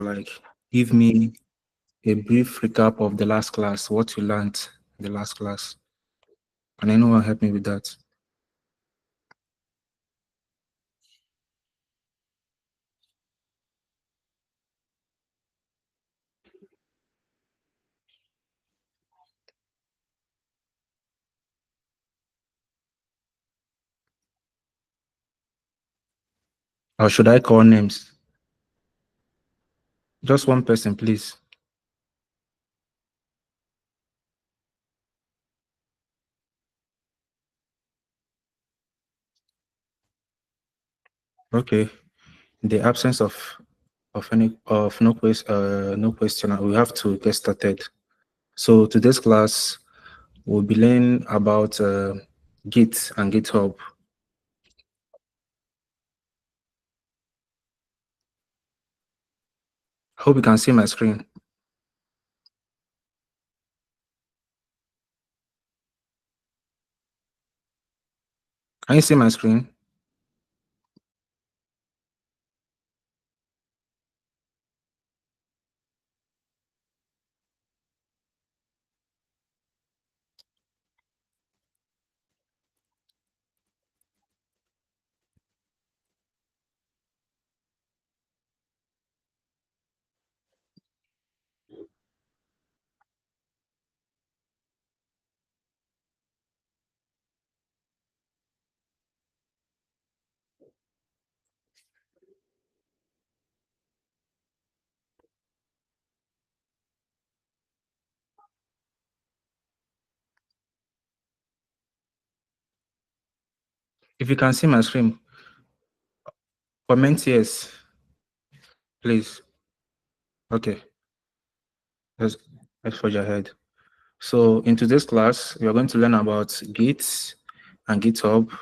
like give me a brief recap of the last class, what you learned in the last class. Can anyone help me with that? Or should I call names? Just one person, please. Okay. In the absence of no question, we have to get started. So today's class we'll be learning about Git and GitHub. I hope you can see my screen. Can you see my screen? If you can see my screen, comment yes, please. Okay, let's forge ahead. So in today's class, we are going to learn about Git and GitHub.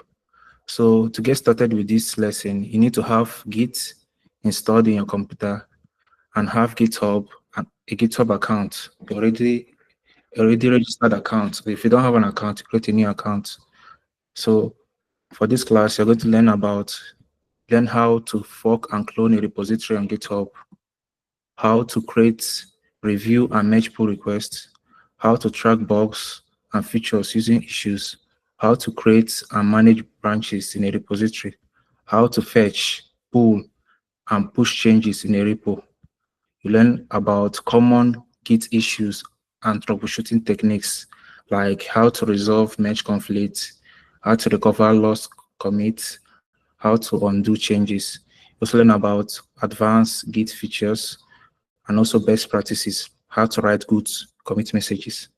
So to get started with this lesson, you need to have Git installed in your computer and have GitHub and a GitHub account. Already registered account. If you don't have an account, create a new account. So for this class, you're going to learn how to fork and clone a repository on GitHub, how to create, review, and merge pull requests, how to track bugs and features using issues, how to create and manage branches in a repository, how to fetch, pull, and push changes in a repo. You learn about common Git issues and troubleshooting techniques, like how to resolve merge conflicts, how to recover lost commits, how to undo changes. You also learn about advanced Git features and also best practices, how to write good commit messages.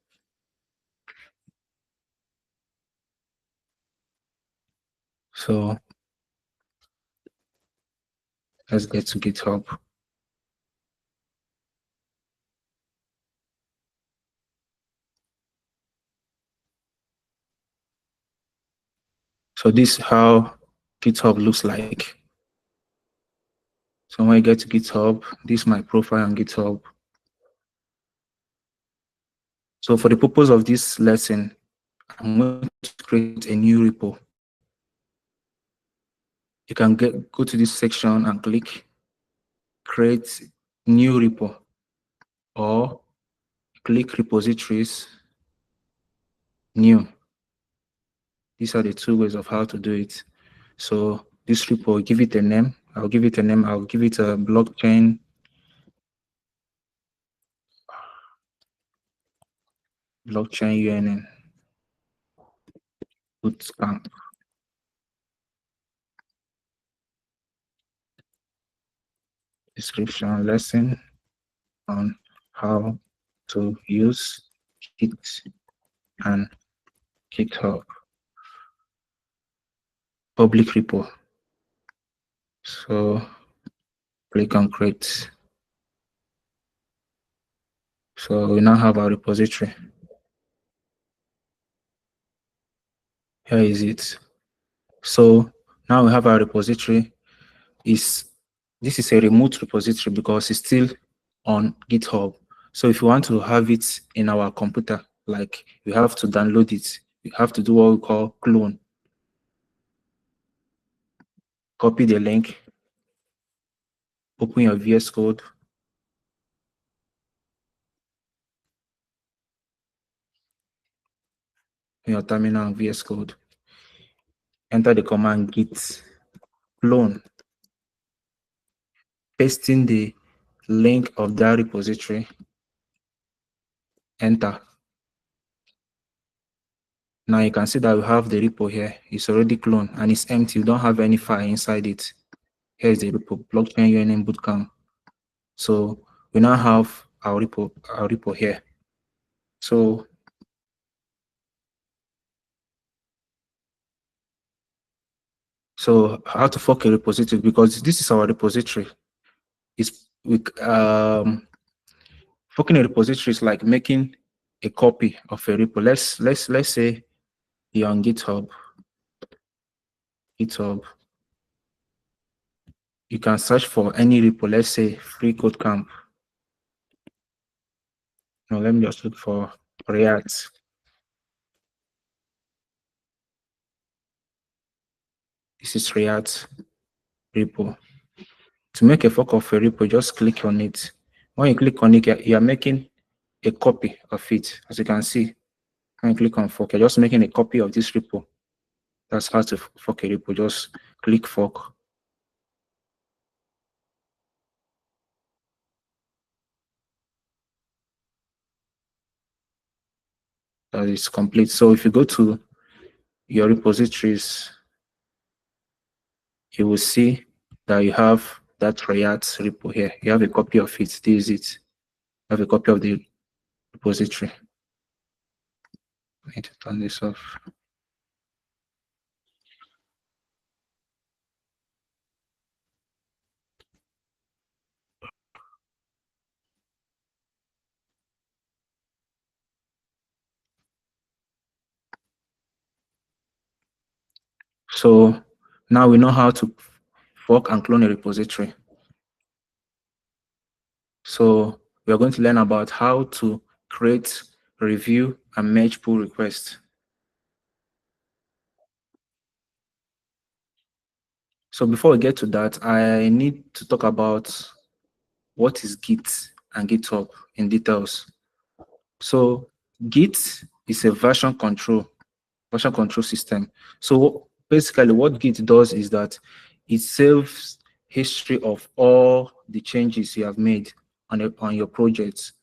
So let's get to GitHub. So this is how GitHub looks like. So when I get to GitHub, this is my profile on GitHub. So for the purpose of this lesson, I'm going to create a new repo. You can go to this section and click create new repo, or click repositories, new. These are the two ways of how to do it. So this repo, give it a name. I'll give it a name. I'll give it a blockchain UNN Bootcamp. Description lesson on how to use Git and GitHub. Public repo. So click on create. So we now have our repository. Here is it. So now we have our repository. This is a remote repository because it's still on GitHub. So if you want to have it in our computer, like you have to download it, you have to do what we call clone. Copy the link, open your VS Code, open your terminal and VS Code. Enter the command git clone, pasting the link of that repository. Enter. Now you can see that we have the repo here. It's already cloned and it's empty. You don't have any file inside it. Here's the repo, blockchain UNM bootcamp. So we now have our repo here. So how to fork a repository, because this is our repository. Forking a repository is like making a copy of a repo. Let's say you're on GitHub. You can search for any repo. Let's say free code camp. Now let me just look for React. This is React repo. To make a fork of a repo, just click on it. When you click on it, you're making a copy of it. As you can see, when you click on fork, you're just making a copy of this repo. That's how to fork a repo. Just click fork. That is complete. So if you go to your repositories, you will see that you have that React repo here. You have a copy of it. This is it. You have a copy of the repository. I need to turn this off. So now we know how to fork and clone a repository. So we are going to learn about how to create, review, and merge pull requests. So before we get to that, I need to talk about what is Git and GitHub in details. So Git is a version control system. So basically what Git does is that it saves history of all the changes you have made on your projects.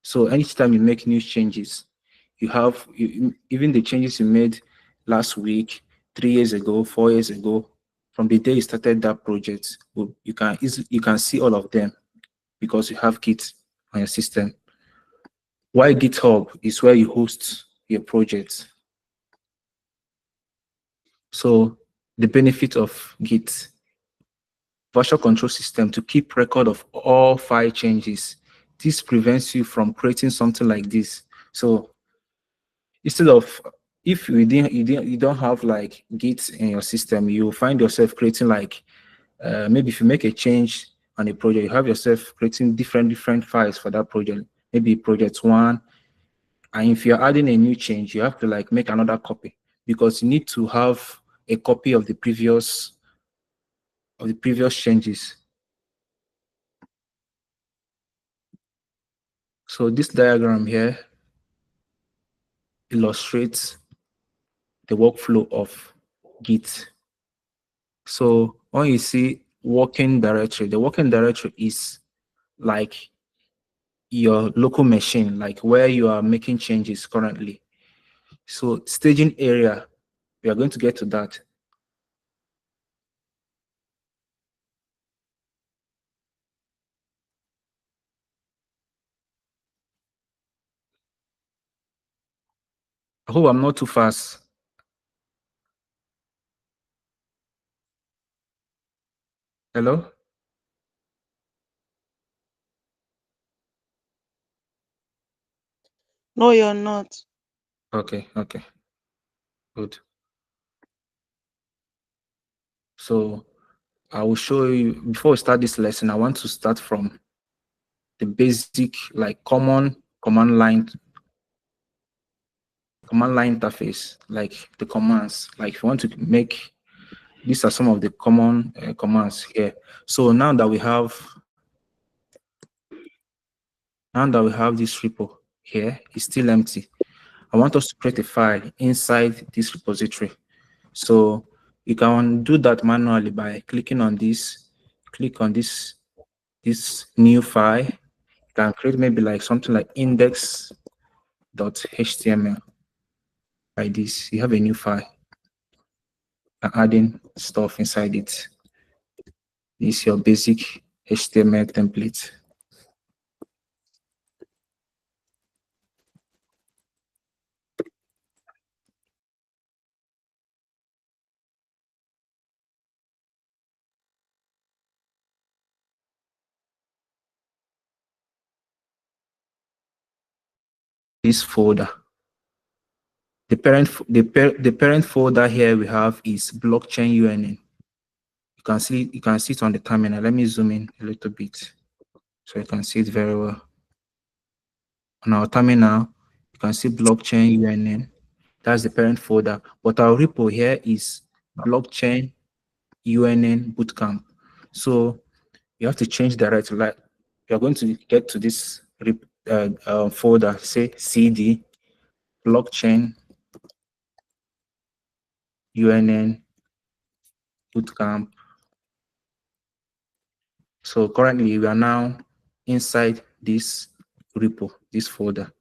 So anytime you make new changes, even the changes you made last week, 3 years ago, 4 years ago, from the day you started that project, you can see all of them because you have Git on your system. Why GitHub is where you host your projects. So the benefit of Git, version control system to keep record of all file changes. This prevents you from creating something like this. So instead of, if you don't have like Git in your system, you find yourself creating like maybe if you make a change on a project, you have yourself creating different files for that project, maybe project 1. And if you're adding a new change, you have to like make another copy because you need to have a copy of the previous changes. So this diagram here illustrates the workflow of Git. So when you see working directory, the working directory is like your local machine, like where you are making changes currently. So staging area, we are going to get to that. I hope I'm not too fast. Hello? No, you're not. Okay, good. So I will show you, before we start this lesson, I want to start from the basic, like common command line interface, like the commands. Like if you want to make, these are some of the common commands here. So now that we have this repo here, it's still empty. I want us to create a file inside this repository. So you can do that manually by clicking on this, click on this new file. You can create maybe like something like index.html. Like this, you have a new file and adding stuff inside it. This is your basic HTML template. This folder. The parent folder here we have is blockchain UNN. You can see it on the terminal. Let me zoom in a little bit so you can see it very well. On our terminal, you can see blockchain UNN. That's the parent folder. But our repo here is blockchain UNN bootcamp. So you have to change the right. Like you're going to get to this folder, say cd blockchain UNN bootcamp. So currently we are now inside this repo, this folder.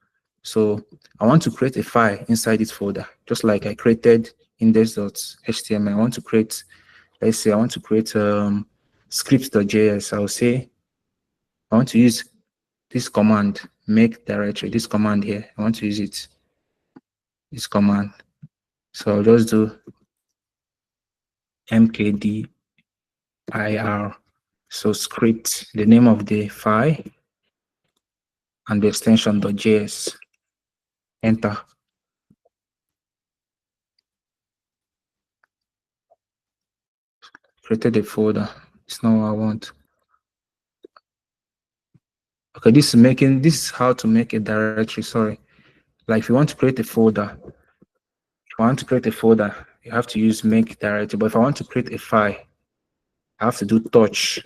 So I want to create a file inside this folder, just like I created index.html. I want to create, let's say I want to create scripts.js. I'll say I want to use this command, make directory, this command here. I want to use it, this command. So I'll just do mkdir. So script, the name of the file, and the extension .js. Enter. Created a folder. It's not what I want. Okay, this is how to make a directory. Sorry. Like if you want to create a folder, you have to use make directory. But if I want to create a file, I have to do touch,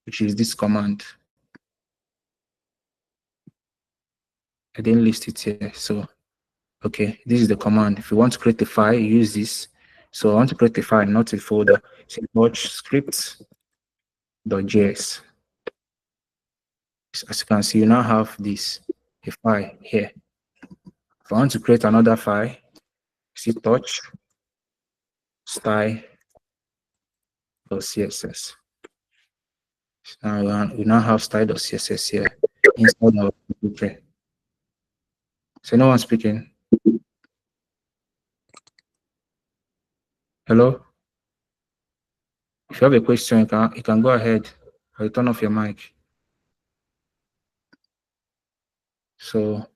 which is this command. I didn't list it here. So, okay, this is the command. If you want to create a file, use this. So I want to create a file, not a folder. So touch script.js. As you can see, you now have this, a file here. If I want to create another file, see touch style.css. Now we now have style.css here inside our repository. So no one speaking. Hello? If you have a question, you can go ahead or turn off your mic. So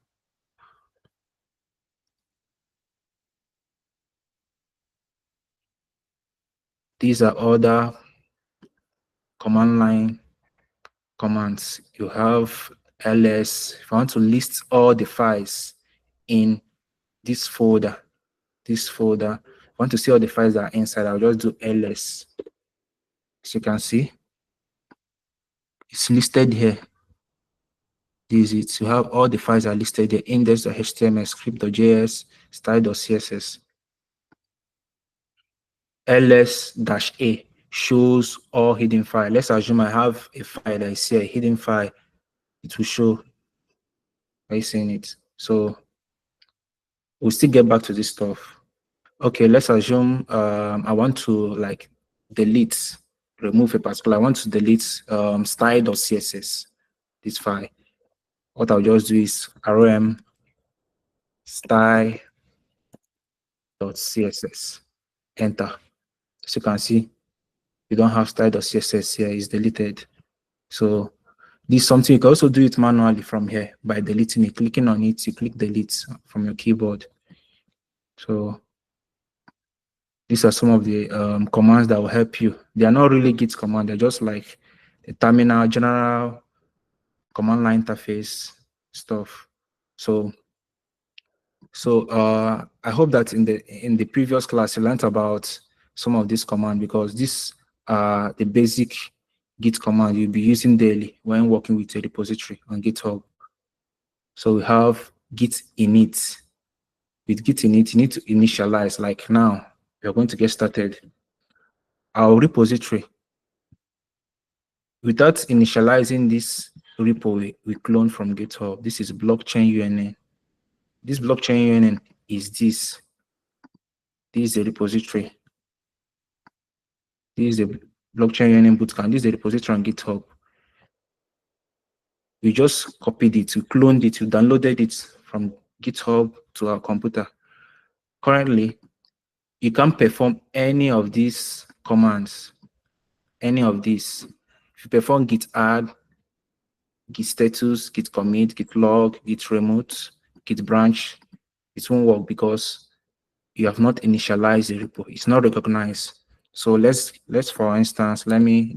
these are other command line commands. You have ls. If I want to list all the files in this folder, if I want to see all the files that are inside, I'll just do ls. As you can see, it's listed here. This is it. You have all the files are listed here: index.html, script.js, style.css. ls-a shows all hidden files. Let's assume I have a file that is here, a hidden file. It will show. Are you seeing it? So we'll still get back to this stuff. Okay, let's assume I want to like remove a particular. I want to delete style.css, this file. What I'll just do is rom style.css. Enter. As you can see, you don't have style.css here, it's deleted. So this is something you can also do it manually from here by deleting it, clicking on it, you click delete from your keyboard. So these are some of the commands that will help you. They are not really Git commands, they're just like the terminal, general command line interface stuff. So I hope that in the previous class you learned about some of this command, because this are the basic Git command you'll be using daily when working with a repository on GitHub. So we have git init. With git init, you need to initialize. Like now, we're going to get started. Our repository, without initializing this repo we cloned from GitHub, this is blockchain UNN. This blockchain UNN is this. This is the repository. This is the blockchain UNN bootcamp. This is the repository on GitHub. We just copied it, we cloned it, we downloaded it from GitHub to our computer. Currently, you can't perform any of these commands, any of these. If you perform git add, git status, git commit, git log, git remote, git branch, it won't work because you have not initialized the repo. It's not recognized. So let's for instance, let me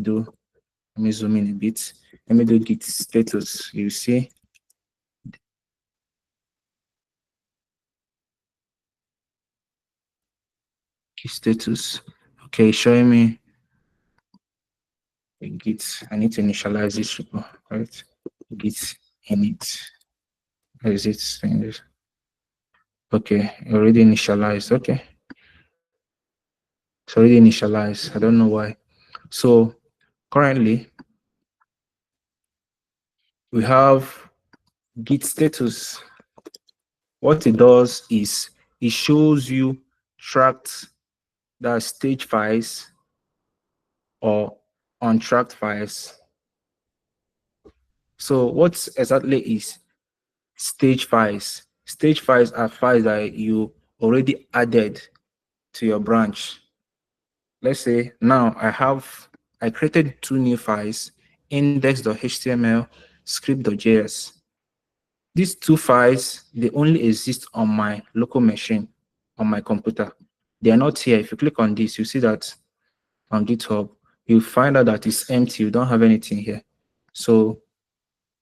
zoom in a bit. Let me do git status. You see, git status. Okay, showing me git. I need to initialize this repo, right? Git init. Where is it saying this? Okay, already initialized. Okay, it's already initialized. I don't know why. So currently, we have git status. What it does is it shows you tracked, that stage files or untracked files. So what exactly is stage files? Stage files are files that you already added to your branch. Let's say now I created 2 new files, index.html, script.js. These 2 files, they only exist on my local machine, on my computer. They are not here. If you click on this, you see that on GitHub, you find out that it's empty. You don't have anything here. So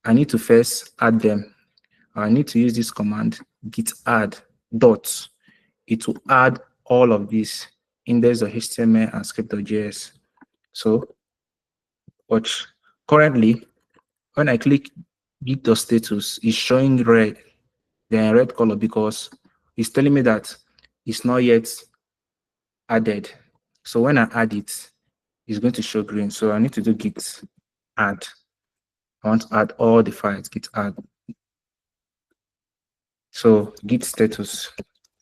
I need to first add them. I need to use this command, git add dot. It will add all of these, index.html and script.js. So watch. Currently, when I click git.status, it's showing red. They're in red color because it's telling me that it's not yet added. So when I add it, it's going to show green. So I need to do git add. I want to add all the files, git add. So git status,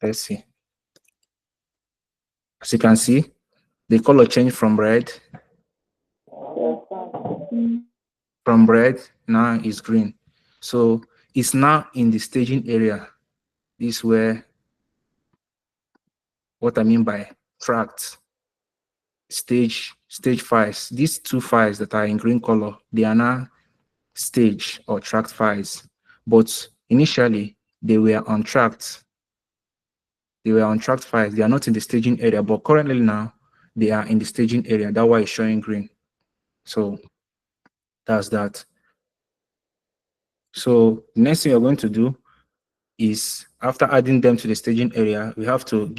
let's see. As you can see, the color changed from red. From red, now is green. So it's now in the staging area. This is where, what I mean by tracked stage files. These 2 files that are in green color, they are now stage or tracked files. But initially, they were untracked. They were untracked files. They are not in the staging area, but currently now, they are in the staging area. That's why it's showing green. So that's that. So next thing we're going to do is, after adding them to the staging area, we have to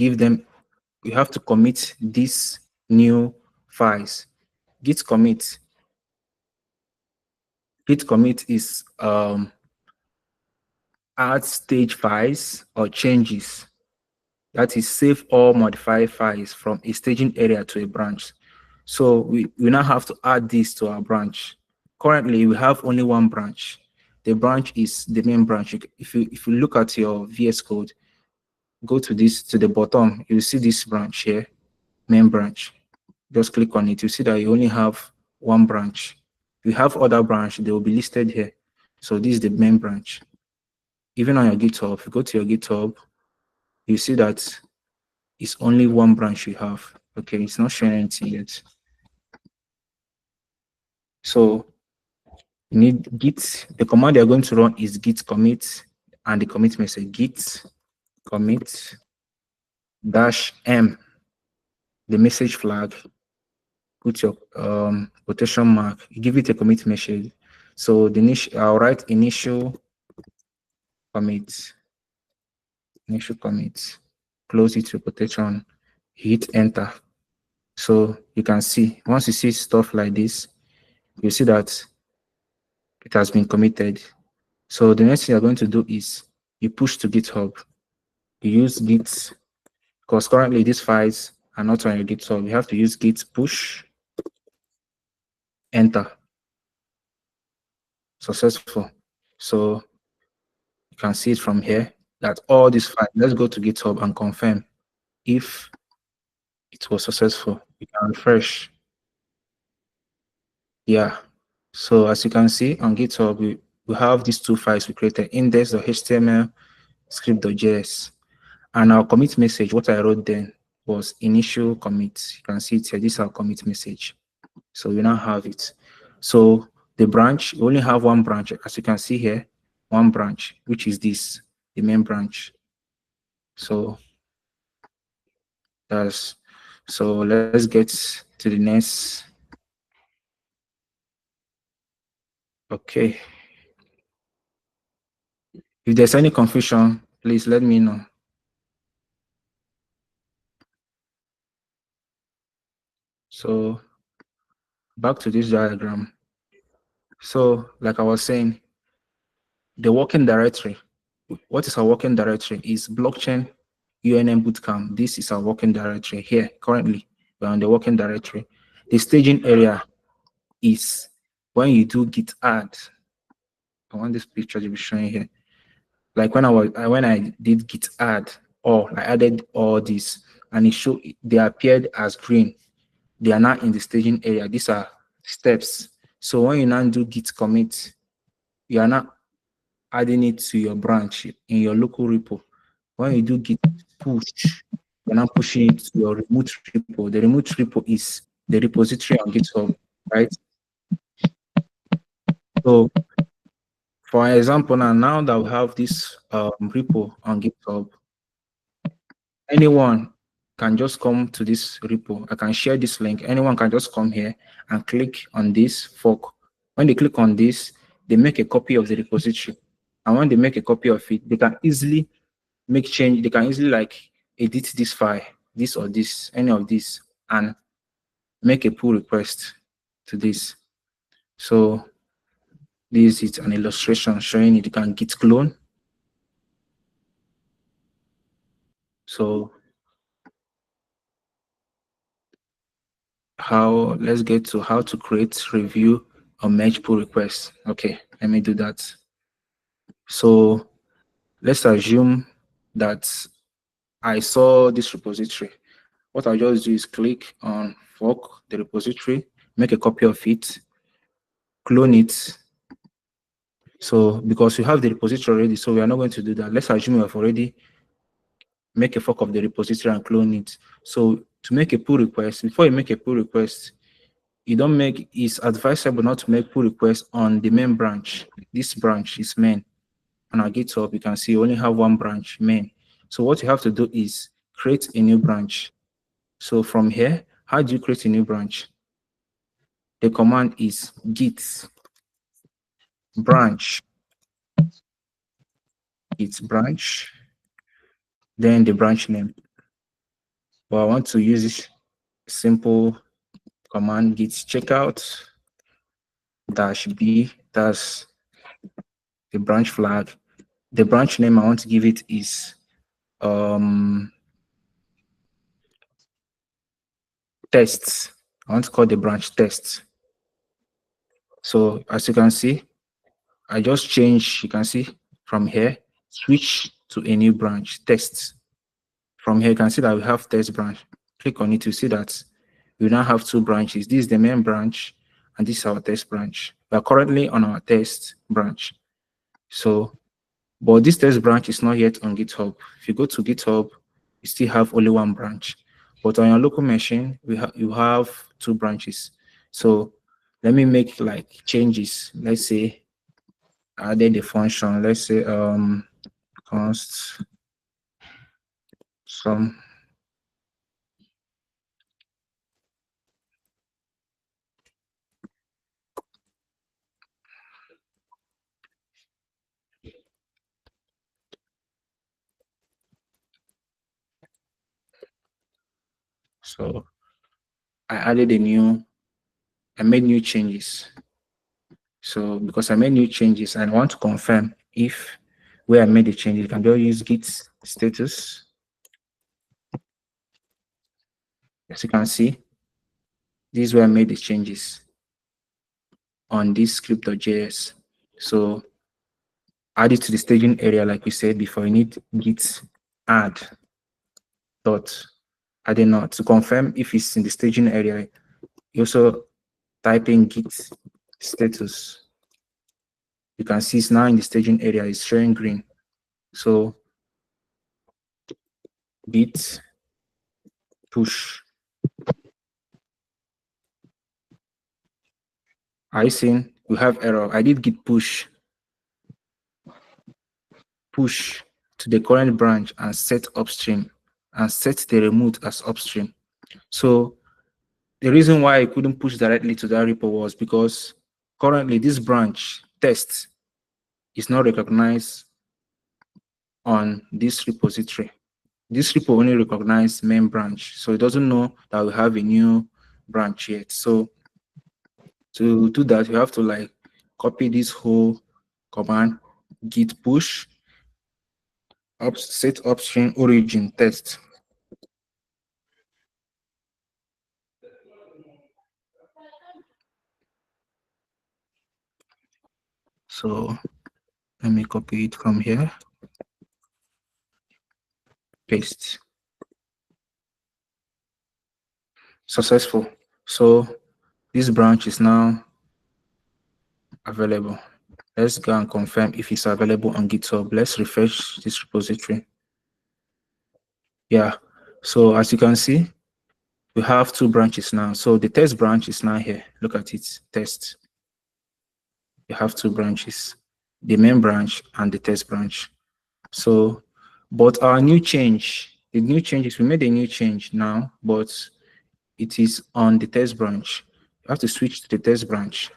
commit these new files. Git commit is add stage files or changes. That is, save or modify files from a staging area to a branch. So we now have to add this to our branch. Currently, we have only one branch. The branch is the main branch. If you look at your VS Code, go to the bottom, you see this branch here, main branch. Just click on it. You see that you only have one branch. If you have other branch, they will be listed here. So this is the main branch. Even on your GitHub, if you go to your GitHub, you see that it's only one branch you have. Okay, it's not showing anything yet. So you need git. The command you're going to run is git commit, and the commit message git commit -m, the message flag. Put your quotation mark, give it a commit message. So I'll write initial commit, close it to quotation, hit enter. So you can see, once you see stuff like this, you see that it has been committed. So the next thing you're going to do is you push to GitHub. You use Git, because currently these files are not on your GitHub. You have to use Git push, enter. Successful. So you can see it from here that all these files, let's go to GitHub and confirm if it was successful. You can refresh. Yeah. So as you can see on GitHub, we have these two files we created, index.html, script.js. And our commit message, what I wrote then was initial commit. You can see it here. This is our commit message. So we now have it. So the branch, we only have one branch. As you can see here, one branch, which is this, the main branch. So that's, so let's get to the next. Okay. If there's any confusion, please let me know. So back to this diagram. So like I was saying, the working directory, what is our working directory is blockchain UNM bootcamp. This is our working directory here. Currently, we're on the working directory. The staging area is when you do git add. I want this picture to be showing here. Like when I did git add, or I added all these, and it showed they appeared as green. They are now in the staging area. These are steps. So when you now do git commit, you are not adding it to your branch in your local repo. When you do git push, you're now pushing it to your remote repo. The remote repo is the repository on GitHub, right? So for example, now that we have this repo on GitHub, anyone can just come to this repo. I can share this link. Anyone can just come here and click on this fork. When they click on this, they make a copy of the repository. And when they make a copy of it, they can easily make change. They can easily like edit this file, this or this, any of this, and make a pull request to this. So this is an illustration showing it. You can git clone. So let's get to how to create, review, or merge pull requests. Okay, let me do that. So let's assume that I saw this repository. What I'll just do is click on fork the repository, make a copy of it, clone it. So because we have the repository already, so we are not going to do that. Let's assume we have already make a fork of the repository and clone it. So to make a pull request, before you make a pull request, it's advisable not to make pull requests on the main branch. This branch is main. On our GitHub, you can see you only have one branch, main. So what you have to do is create a new branch. So from here, how do you create a new branch? The command is git branch, then the branch name. But I want to use this simple command git checkout -b. That's the branch flag. The branch name I want to give it is tests. I want to call the branch tests. So as you can see, I just changed, you can see from here, switch to a new branch, tests. From here, you can see that we have test branch. Click on it to see that we now have two branches. This is the main branch, and this is our test branch. We are currently on our test branch. So, but this test branch is not yet on GitHub. If you go to GitHub, you still have only one branch. But on your local machine, you have two branches. So let me make like changes. Let's say I added the function. Let's say const some. So I made new changes. So because I made new changes, I want to confirm if where I made the change. You can just use git status. As you can see, this is where I made the changes on this script.js. So add it to the staging area, like we said before. You need git add dot add to confirm if it's in the staging area. You also type in git status. You can see it's now in the staging area. It's showing green. So git push. Are you seeing? We have error. I did git push to the current branch and set upstream and set the remote as upstream. So the reason why I couldn't push directly to that repo was because currently this branch test is not recognized on this repository. This repo only recognizes main branch, so it doesn't know that we have a new branch yet. So to do that, you have to like copy this whole command, git push, set upstream origin test. So let me copy it from here, paste. Successful. So this branch is now available. Let's go and confirm if it's available on GitHub. Let's refresh this repository. Yeah. So as you can see, we have two branches now. So the test branch is now here. Look at it, test. You have two branches, the main branch and the test branch. So, but our new change, the new changes, we made a new change now, but it is on the test branch. You have to switch to the test branch.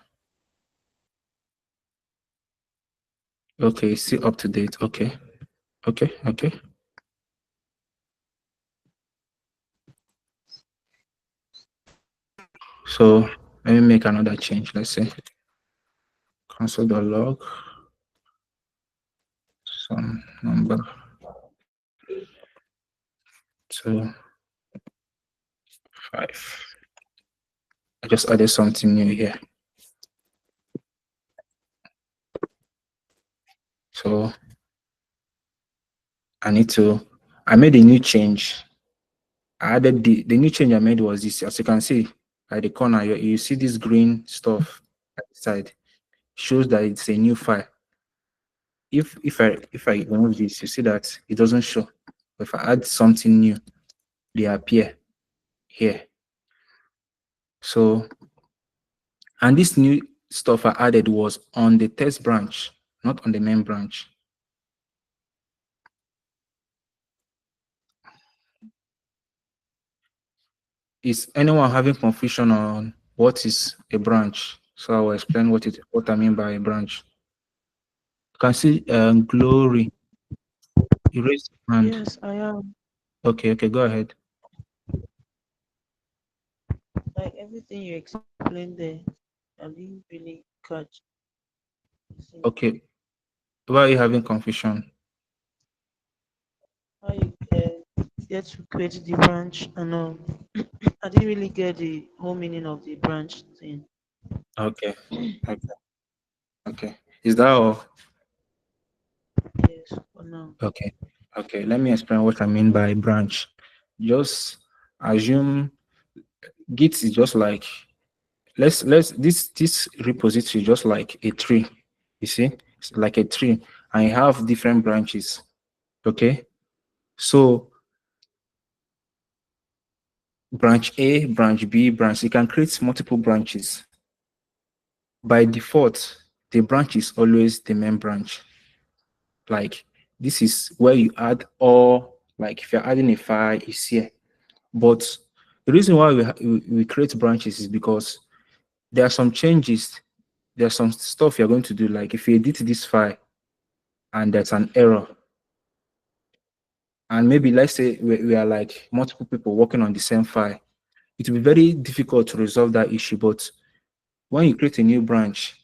Okay, still up to date. Okay. So let me make another change. Let's say console.log some number 2 5. I just added something new here. So I made a new change. I added the new change I made was this. As you can see at the corner, you see this green stuff at the side. Shows that it's a new file. If I remove this, you see that it doesn't show. But if I add something new, they appear here. So, and this new stuff I added was on the test branch, not on the main branch. Is anyone having confusion on what is a branch? So I will explain what I mean by a branch. You can see Glory. You raised your hand. Yes, I am. Okay, go ahead. Like everything you explained there, I didn't really catch. Okay, why are you having confusion? How you get to create the branch and I didn't really get the whole meaning of the branch thing. Okay, okay. Is that all? Yes, for now. Okay. Let me explain what I mean by branch. Just assume Git is just like let's this repository just like a tree. You see, it's like a tree, and you have different branches. Okay, so branch A, branch B, branch. You can create multiple branches. By default, the branch is always the main branch. Like this is where you add all. Like if you're adding a file, it's here. But the reason why we create branches is because there are some changes, there's some stuff you're going to do. Like if you edit this file and there's an error, and maybe let's say we are like multiple people working on the same file, it will be very difficult to resolve that issue. But when you create a new branch,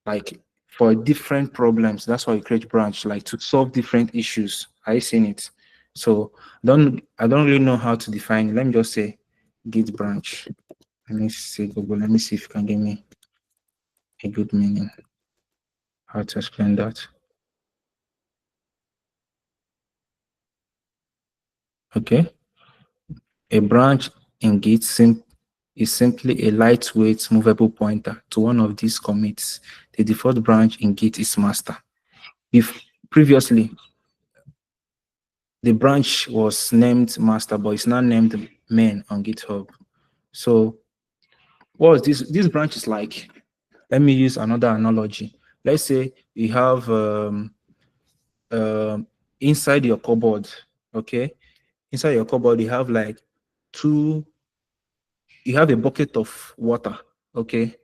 like for different problems. That's why you create branch, like to solve different issues. Are you seeing it? So I don't really know how to define it. Let me just say Git branch. Let me see Google. Let me see if you can give me a good meaning. How to explain that? Okay. A branch in Git is simply a lightweight movable pointer to one of these commits. The default branch in Git is master. If previously the branch was named master, but it's now named main on GitHub. So what is this? This branch is like, let me use another analogy. Let's say you have inside your cupboard, okay? Inside your cupboard, you have like you have a bucket of water, okay?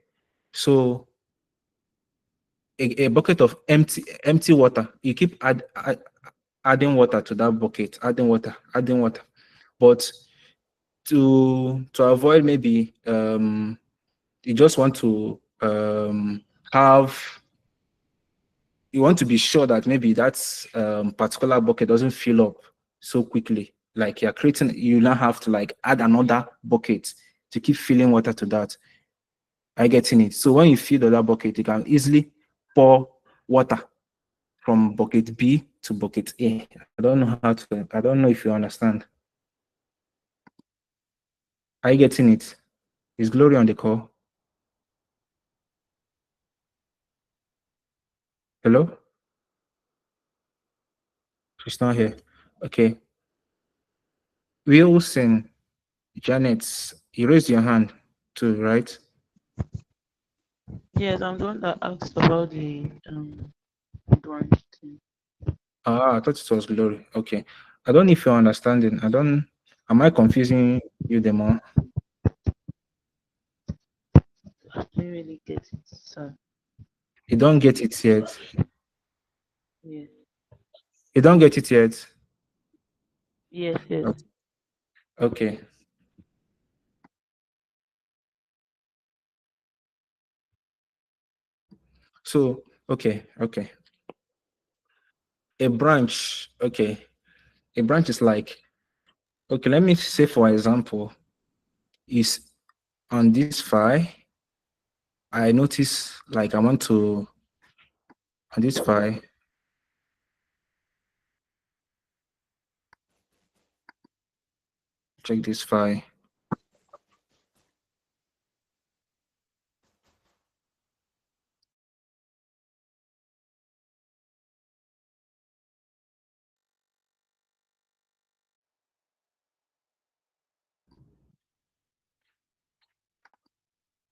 So a bucket of empty water, you keep adding water to that bucket, adding water, adding water. But to avoid maybe you just want to have you want to be sure that maybe that particular bucket doesn't fill up so quickly. Like you're creating, you now have to like add another bucket to keep filling water to that. I getting it. So when you fill the other bucket, you can easily pour water from bucket B to bucket A. I don't know how to. I don't know if you understand. Are you getting it? Is Glory on the call? Hello? She's not here. Okay. Wilson, Janet, you raised your hand too, right? Yes, I'm the one that asked about the branch thing. Ah, I thought it was Glory. Okay. I don't know if you're understanding. Am I confusing you the more? I didn't really get it, sir. You don't get it yet. Yes, You don't get it yet. yes, yes. Okay. So, okay. A branch, okay. A branch is like, okay, let me say for example, is on this file, I notice like I want to, on this file, check this file.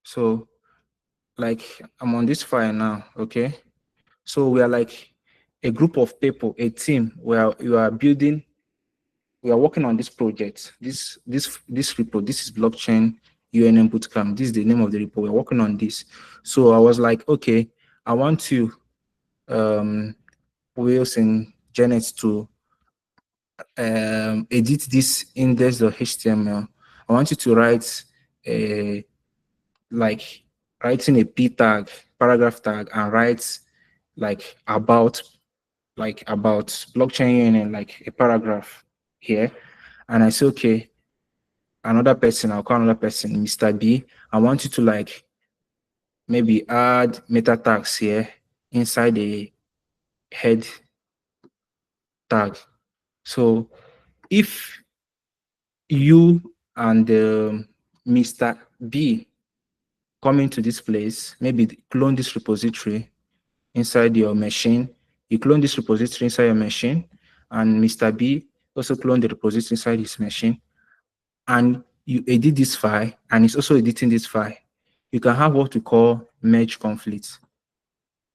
So like I'm on this file now, okay? So we are like a group of people, a team where you are building, we are working on this project. This repo, this is blockchain UNM Bootcamp. This is the name of the repo. We're working on this. So I was like, okay, I want to Wilson Janet to edit this index.html. I want you to write a like writing a p tag, paragraph tag, and write like about blockchain union, like a paragraph here. And I say, okay, another person, I'll call another person, Mr. B. I want you to like maybe add meta tags here inside the head tag. So if you and Mr. B come into this place, maybe clone this repository inside your machine. You clone this repository inside your machine, and Mr. B also clone the repository inside his machine, and you edit this file, and he's also editing this file. You can have what we call merge conflicts,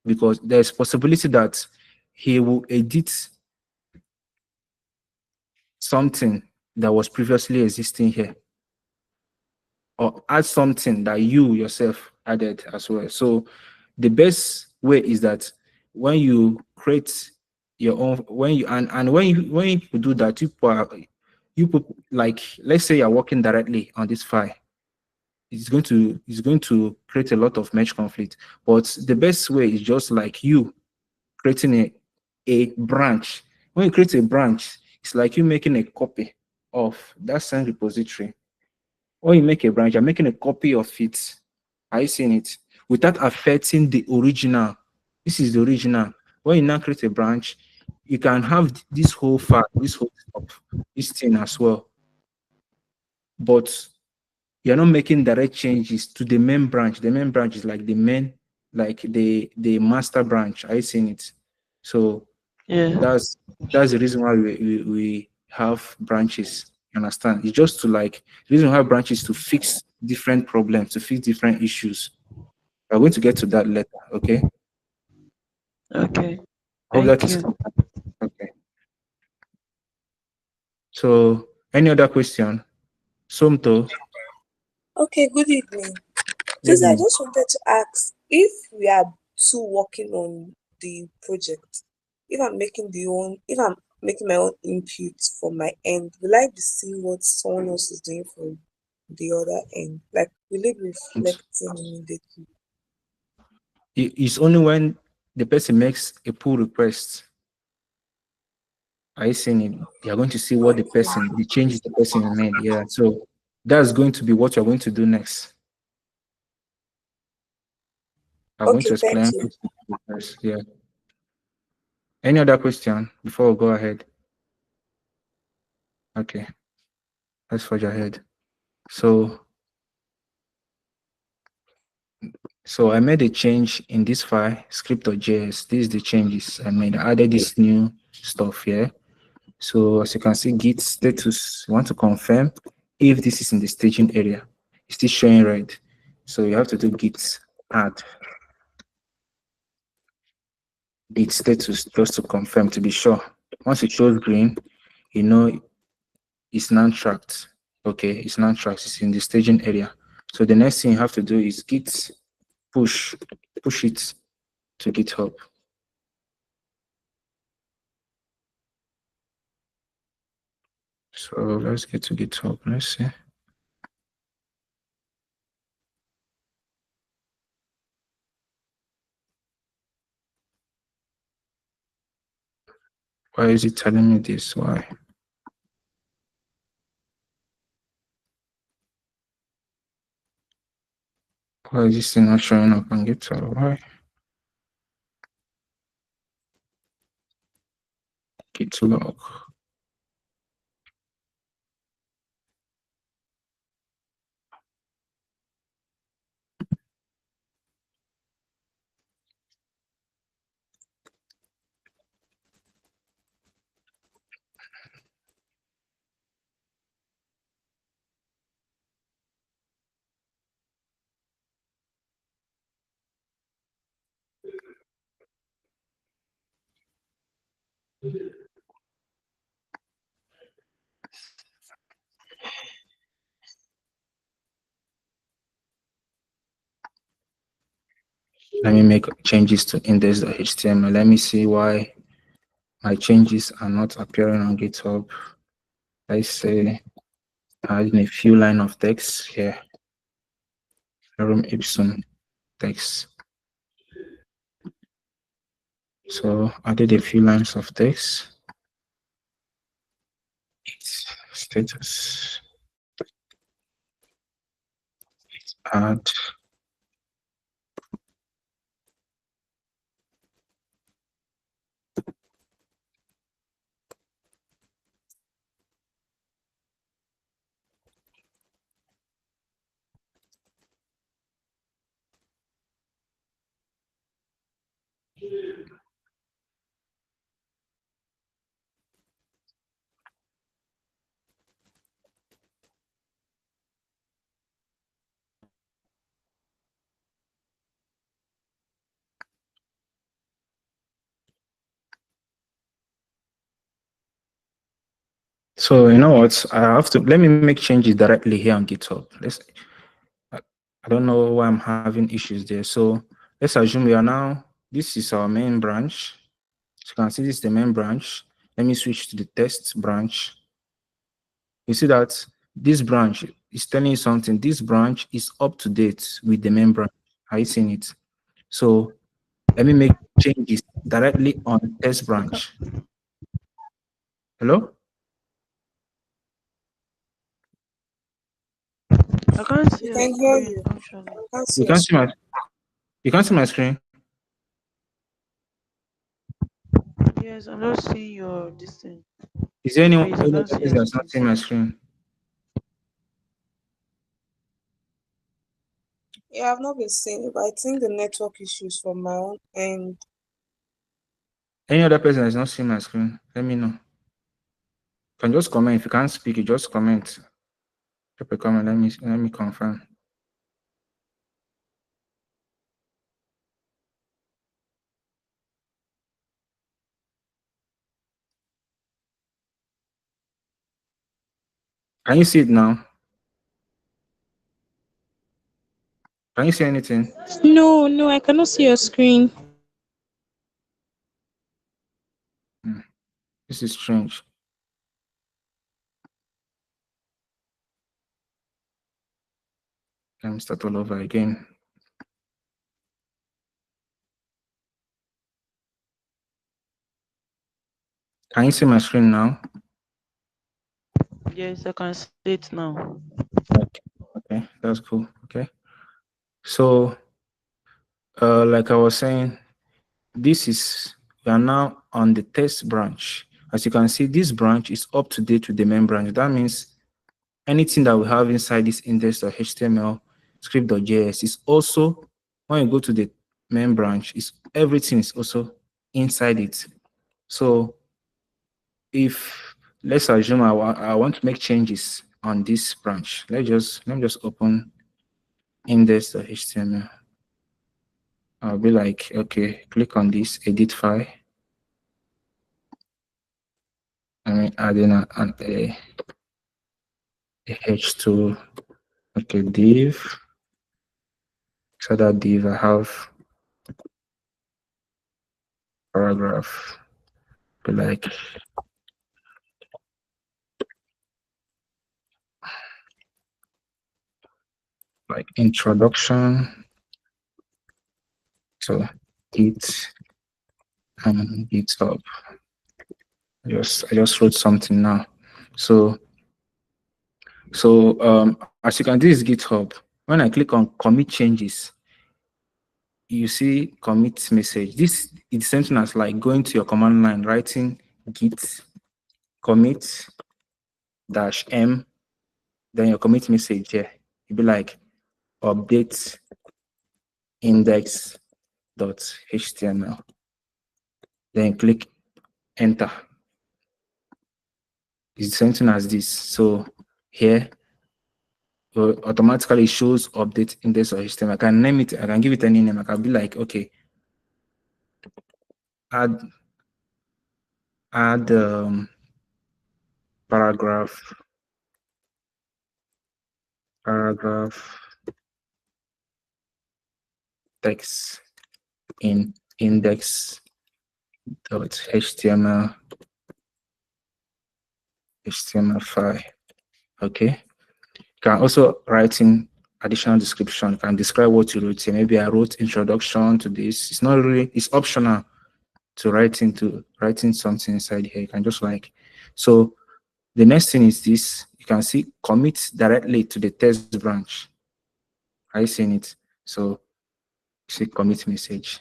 because there's possibility that he will edit something that was previously existing here, or add something that you yourself added as well. So the best way is that when you create your own, when you do that, you put like, let's say you're working directly on this file, it's going to create a lot of merge conflict. But the best way is just like you creating a branch. When you create a branch, it's like you making a copy of that same repository. When you make a branch, you're making a copy of it. Are you seeing it? Without affecting the original. This is the original. When you now create a branch, you can have this whole file, this whole stuff, this thing as well. But you're not making direct changes to the main branch. The main branch is like the main, like the master branch. Are you seeing it? So Yeah. that's the reason why we have branches. You understand? It's just to like the reason we have branches to fix different problems, to fix different issues. We're going to get to that later. Okay. Okay. I hope that Thank is you. clear. Okay. So any other question? Somto, Okay, good evening. Please, I evening. just wanted to ask if we are two working on the project, if I'm making my own input from my end, will I be seeing what someone else is doing from the other end? Like, will it be reflecting immediately? It's only when the person makes a pull request. Are you seeing it? You're going to see what the changes the person made. Yeah. So that's going to be what you're going to do next. I'm going Okay, to thank explain. you. Yeah. Any other question before we go ahead? Okay. Let's forge ahead. So I made a change in this file, script.js. This is the changes I made. I added this new stuff here. So as you can see, git status, you want to confirm if this is in the staging area. It's still showing red. So you have to do git add git status just to confirm to be sure. Once it shows green, you know it's non-tracked. Okay, it's non-tracked, it's in the staging area. So the next thing you have to do is git push it to GitHub. So let's get to GitHub. Let's see. Why is it telling me this? Why? Why is this thing not showing up on GitHub? Why? Git log. Let me make changes to index.html. Let me see why my changes are not appearing on GitHub. I say adding a few line of text here. Lorem ipsum text. So I did a few lines of text. Status. Add. So you know what? I have to let me make changes directly here on GitHub. I don't know why I'm having issues there. So let's assume we are now, this is our main branch. So you can see this is the main branch. Let me switch to the test branch. You see that this branch, is telling you something. This branch is up to date with the main branch. Are you seeing it? So let me make changes directly on test branch. Hello? I can't see We your can hear screen you. actually. I can't You see your can't see my screen. screen. Yes, I'm not seeing your distance. Is there anyone Please, I any can't other see person your that's not seeing distance. my screen? Yeah, I've not been seeing it, but I think the network issues from my own end. Any other person that's not seeing my screen? Let me know. You can just comment. If you can't speak, you just comment. Drop a comment. Let me confirm. Can you see it now? Can you see anything? No, no, I cannot see your screen. Hmm. This is strange. Let me start all over again. Can you see my screen now? Yes, I can see it now. Okay, that's cool. Okay. So, like I was saying, we are now on the test branch. As you can see, this branch is up to date with the main branch. That means anything that we have inside this index.html, script.js is also, when you go to the main branch, everything is also inside it. So if, let's assume I want to make changes on this branch, let me just open index.html. I'll be like, okay, click on this edit file. I mean, adding a h2, okay, div. So that div, I have paragraph, be like introduction to Git and GitHub. I just wrote something now. So as you can, this is GitHub. When I click on commit changes, you see commit message. This is the same thing as like going to your command line, writing git commit -m, then your commit message here. You'll be like update index.html. Then click enter. It's the same thing as this. So here, automatically shows update index.html. I can name it, I can give it any name. I can be like, okay, add paragraph text in index.html file. Okay. You can also write in additional description. You can describe what you wrote here. Maybe I wrote introduction to this. It's not really, it's optional to writing something inside here. You can just like, so the next thing is this. You can see commit directly to the test branch. Are you seeing it? So see commit message.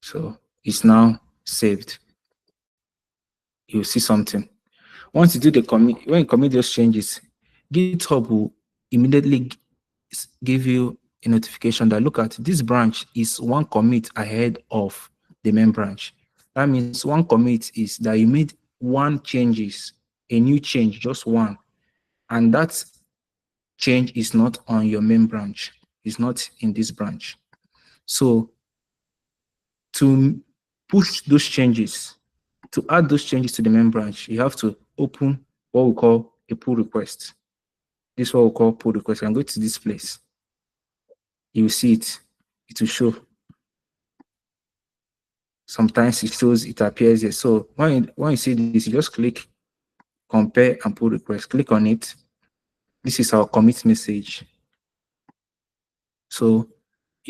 So it's now saved. You'll see something. Once you do the commit, when you commit those changes, GitHub will immediately give you a notification that look at this branch is one commit ahead of the main branch. That means one commit is that you made one changes, a new change, just one. And that change is not on your main branch. It's not in this branch. So to push those changes, to add those changes to the main branch, you have to open what we call a pull request. This is what we call pull request. You can go to this place. You will see it. It will show. Sometimes it shows, it appears here. So when you see this, you just click compare and pull request. Click on it. This is our commit message. So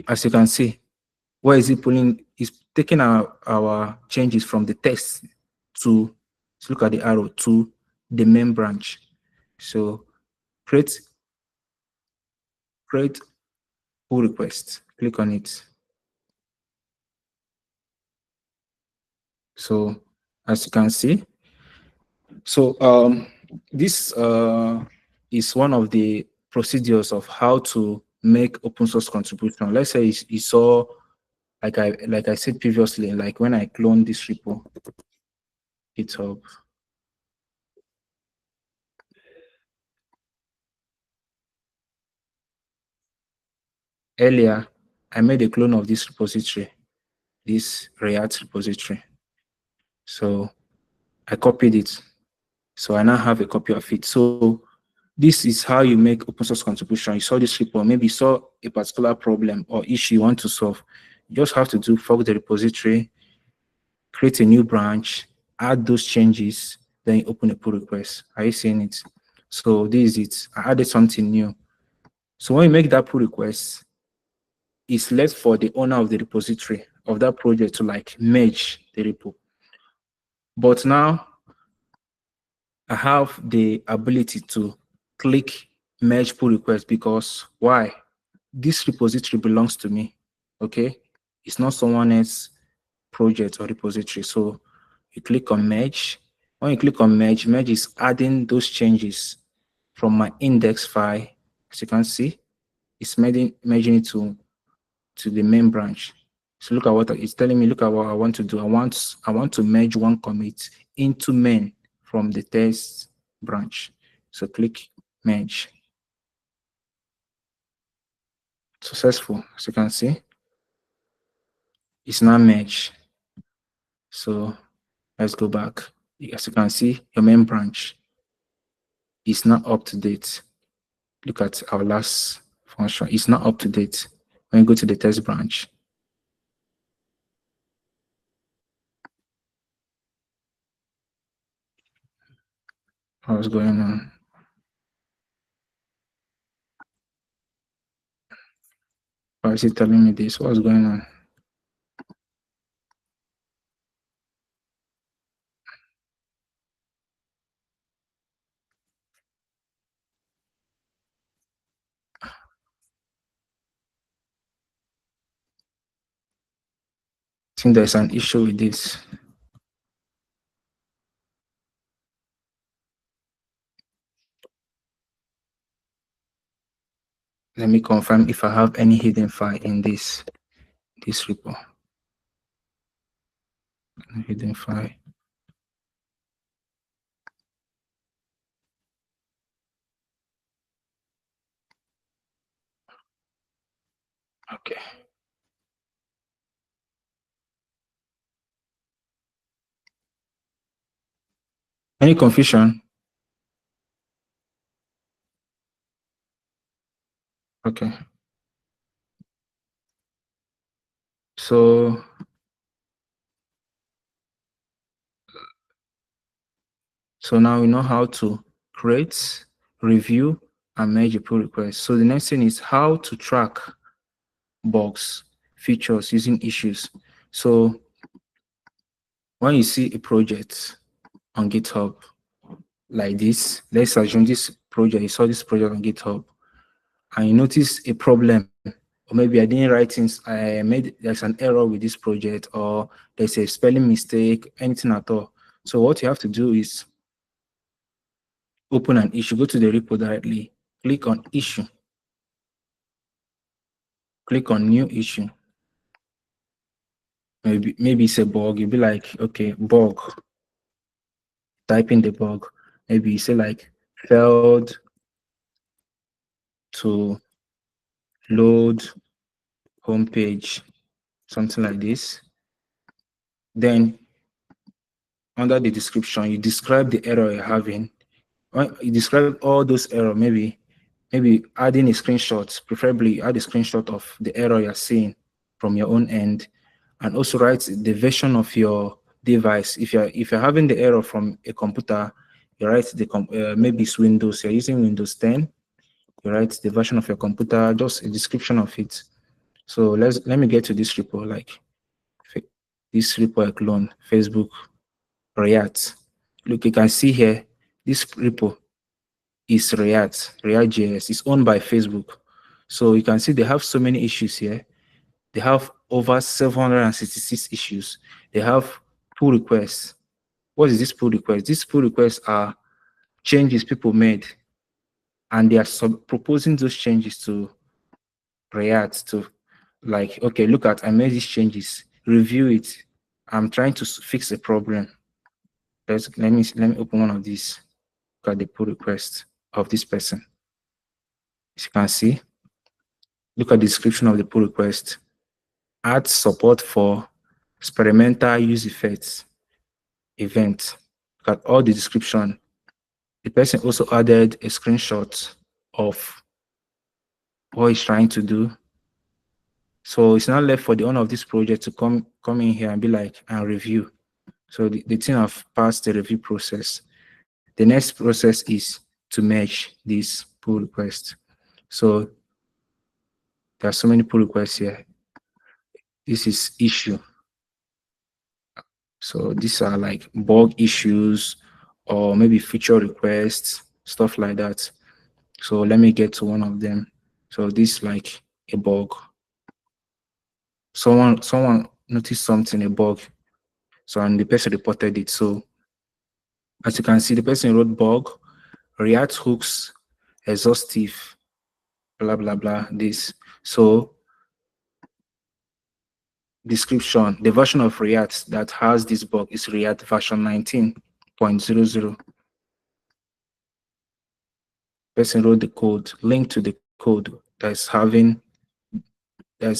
as you can see, where is it pulling? It's taking our changes from the test to, let's look at the arrow, to the main branch. So create pull request. Click on it. So as you can see, so this is one of the procedures of how to make open source contribution. Let's say you saw, like I said previously, like when I clone this repo, GitHub. Earlier, I made a clone of this repository, this React repository. So I copied it. So I now have a copy of it. So this is how you make open source contribution. You saw this repo, maybe you saw a particular problem or issue you want to solve. You just have to fork the repository, create a new branch, add those changes, then you open a pull request. Are you seeing it? So this is it. I added something new. So when you make that pull request, it's left for the owner of the repository of that project to like merge the repo. But now I have the ability to click merge pull request because why? This repository belongs to me, okay? It's not someone else's project or repository. So you click on merge. When you click on merge, merge is adding those changes from my index file. As you can see, it's merging it to the main branch. So look at what it's telling me. Look at what I want to do. I want to merge one commit into main from the test branch. So click merge. Successful. As you can see, it's now merged. So let's go back. As you can see, your main branch is not up to date. Look at our last function. It's not up to date. When you go to the test branch, what's going on? Why is it telling me this? What's going on? I think there's an issue with this. Let me confirm if I have any hidden file in this repo. Hidden file. Okay. Any confusion? Okay. So now we know how to create, review, and merge a pull request. So the next thing is how to track bugs, features using issues. So when you see a project on GitHub like this, let's assume this project, you saw this project on GitHub, and you notice a problem, or maybe I didn't write things, there's an error with this project, or there's a spelling mistake, anything at all. So what you have to do is open an issue, go to the repo directly, click on issue, click on new issue. Maybe it's a bug. You'll be like, okay, bug. Type in the bug. Maybe you say like failed to load homepage, something like this. Then under the description, you describe the error you're having. When you describe all those errors, maybe adding a screenshot, preferably add a screenshot of the error you're seeing from your own end, and also write the version of your device. If you're having the error from a computer, You write the maybe it's Windows. You're using Windows 10. You write the version of your computer, just a description of it. So let me get to this repo, like this repo clone, Facebook, React. Look, you can see here, this repo is React.js. It's owned by Facebook. So you can see they have so many issues here. They have over 766 issues. They have pull requests. What is this pull request? These pull requests are changes people made, and they are proposing those changes to React to, like, okay, look at, I made these changes, review it. I'm trying to fix a problem. Let me open one of these. Look at the pull request of this person. As you can see, look at the description of the pull request. Add support for experimental use effects event. Look at all the description. The person also added a screenshot of what he's trying to do. So it's not left for the owner of this project to come in here and be like, and review. So the team have passed the review process. The next process is to merge this pull request. So there are so many pull requests here. This is issue. So these are like bug issues or maybe feature requests, stuff like that. So let me get to one of them. So this is like a bug. Someone noticed something, a bug. So and the person reported it. So as you can see, the person wrote bug, React hooks, exhaustive, blah blah blah. This. So description, the version of React that has this bug is React version 19.00. Person wrote the code, link to the code that's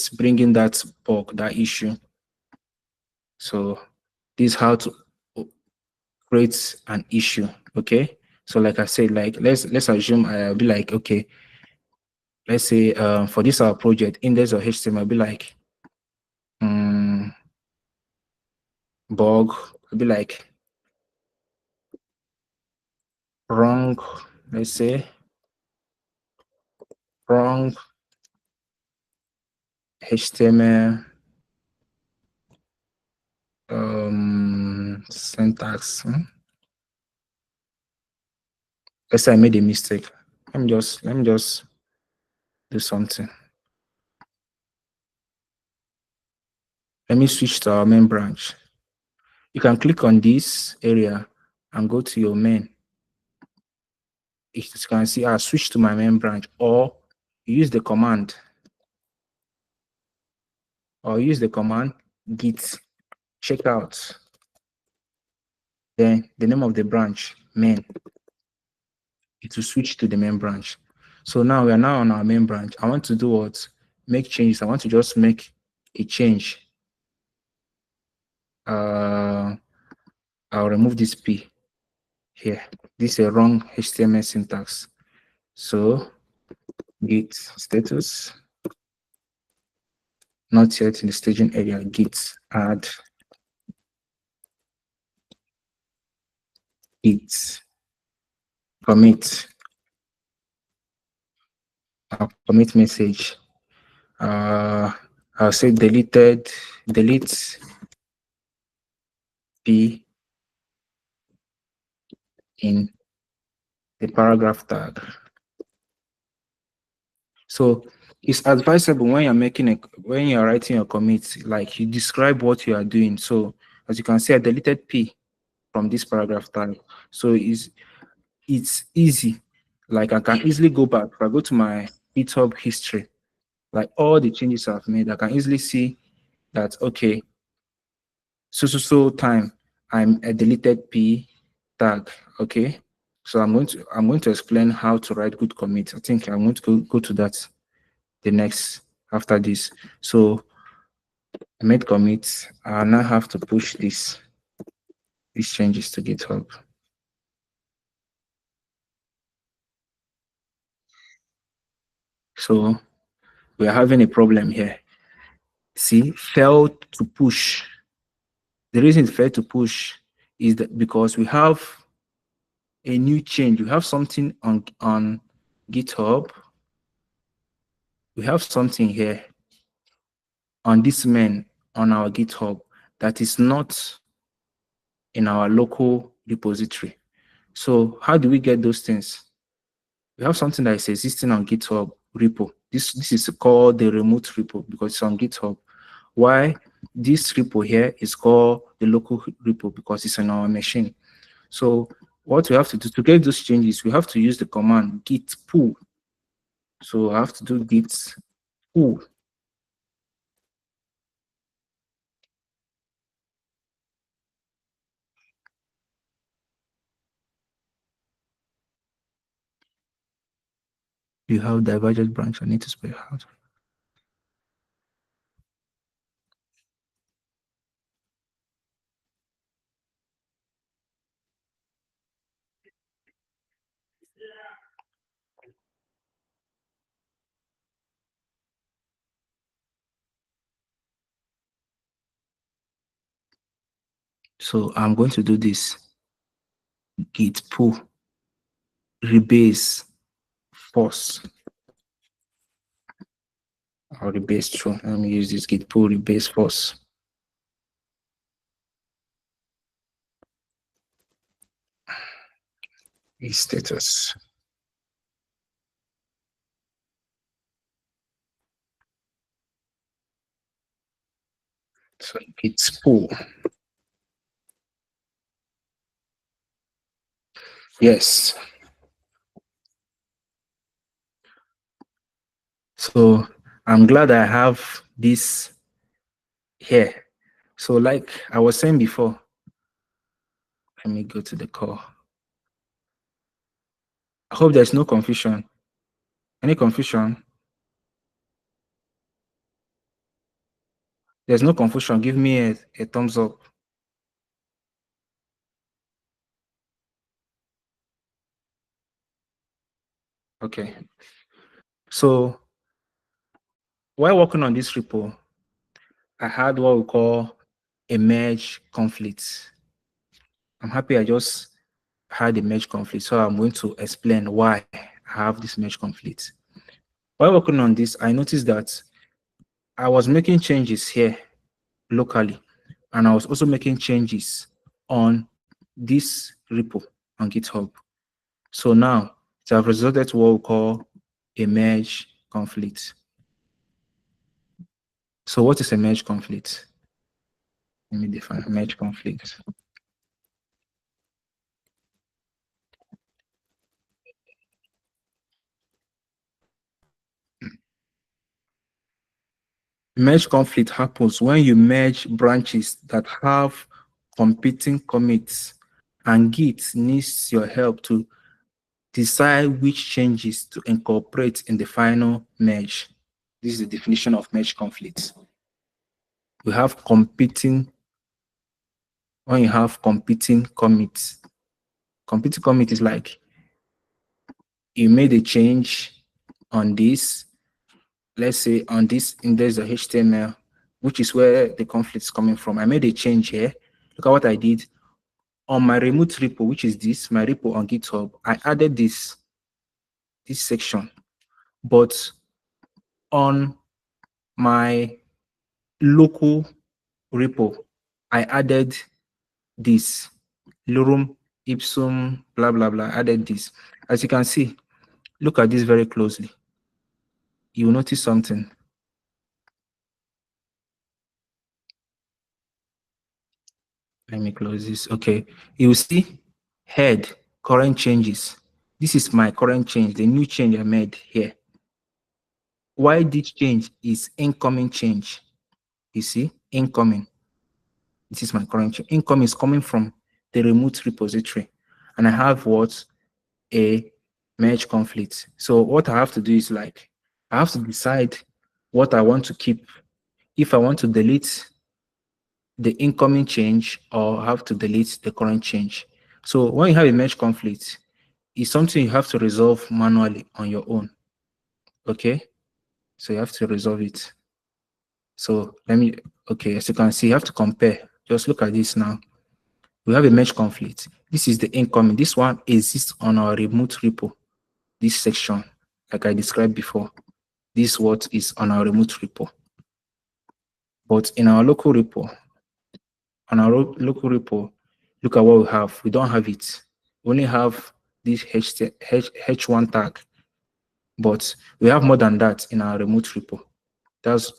bringing that bug, that issue. So this is how to create an issue. Okay. So like I said, like let's assume I'll be like, okay, let's say for this our project index of HTML, I'll be like bug, I'll be like wrong, let's say wrong HTML syntax. Let's say I made a mistake. Let me just do something. Let me switch to our main branch. You can click on this area and go to your main. You can see I switch to my main branch, or use the command git checkout, then the name of the branch main. It will switch to the main branch. So now we are now on our main branch. I want to do what? Make changes. I want to just make a change. I'll remove this P here. This is a wrong HTML syntax. So git status, not yet in the staging area, git add git commit, commit message. I'll say delete P in the paragraph tag. So it's advisable when you're writing your commit, like you describe what you are doing. So as you can see, I deleted P from this paragraph tag. So it's easy. Like I can easily go back. If I go to my GitHub history, like all the changes I've made, I can easily see that, okay, so time I deleted P tag. Okay. So I'm going to explain how to write good commit. I think I'm going to go to that the next after this. So I made commits. I now have to push these changes to GitHub. So we are having a problem here. See, failed to push. The reason it failed to push is that because we have a new change. We have something on GitHub. We have something here on this main on our GitHub that is not in our local repository. So how do we get those things? We have something that is existing on GitHub repo. This is called the remote repo because it's on GitHub. Why this repo here is called the local repo because it's on our machine. So what we have to do to get those changes, we have to use the command git pull. So I have to do git pull. You have divergent branch. I need to spell it out. So I'm going to do this git pull rebase force or rebase true. Let me use this git pull rebase force. Status. So git pull. Yes. So I'm glad I have this here. So like I was saying before, let me go to the core. I hope there's no confusion. Any confusion? There's no confusion. Give me a thumbs up. Okay. So while working on this repo, I had what we call a merge conflict. I'm happy I just had a merge conflict. So I'm going to explain why I have this merge conflict. While working on this, I noticed that I was making changes here locally, and I was also making changes on this repo on GitHub. So now it has resulted to what we call a merge conflict. So what is a merge conflict? Let me define a merge conflict. Merge conflict happens when you merge branches that have competing commits, and Git needs your help to decide which changes to incorporate in the final merge. This is the definition of merge conflict. We have competing, when you have competing commits. Competing commit is like you made a change on this, let's say on this index of HTML, which is where the conflict is coming from. I made a change here. Look at what I did. On my remote repo, which is this, my repo on GitHub, I added this section. But on my local repo, I added this lorem ipsum, blah, blah, blah, added this. As you can see, look at this very closely. You will notice something. Let me close this. Okay. You will see head, current changes. This is my current change, the new change I made here. Why this change is incoming change. You see, incoming. This is my current change. Incoming is coming from the remote repository. And I have what? A merge conflict. So what I have to do is like, I have to decide what I want to keep. If I want to delete the incoming change or have to delete the current change. So when you have a merge conflict, it's something you have to resolve manually on your own. Okay, so you have to resolve it. So let me, okay, as you can see, you have to compare. Just look at this now. We have a merge conflict. This is the incoming. This one exists on our remote repo. This section, like I described before, this what is on our remote repo. But in our local repo, look at what we have. We don't have it. We only have this H1 tag, but we have more than that in our remote repo. That's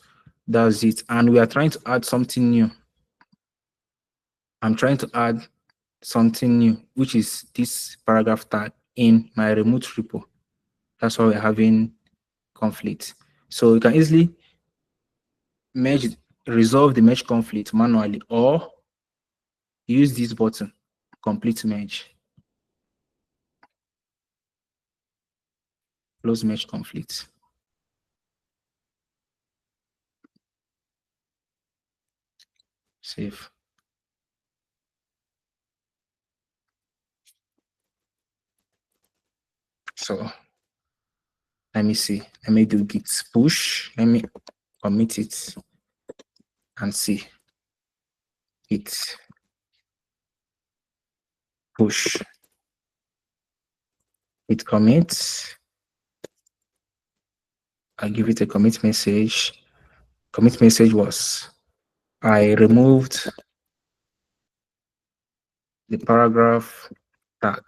it. And we are trying to add something new. I'm trying to add something new, which is this paragraph tag in my remote repo. That's why we're having conflict. So you can easily resolve the merge conflict manually, or use this button, complete merge. Close merge conflict. Save. So let me see. Let me do git push. Let me commit it and see. Git push. It commits. I give it a commit message. Commit message was I removed the paragraph tag.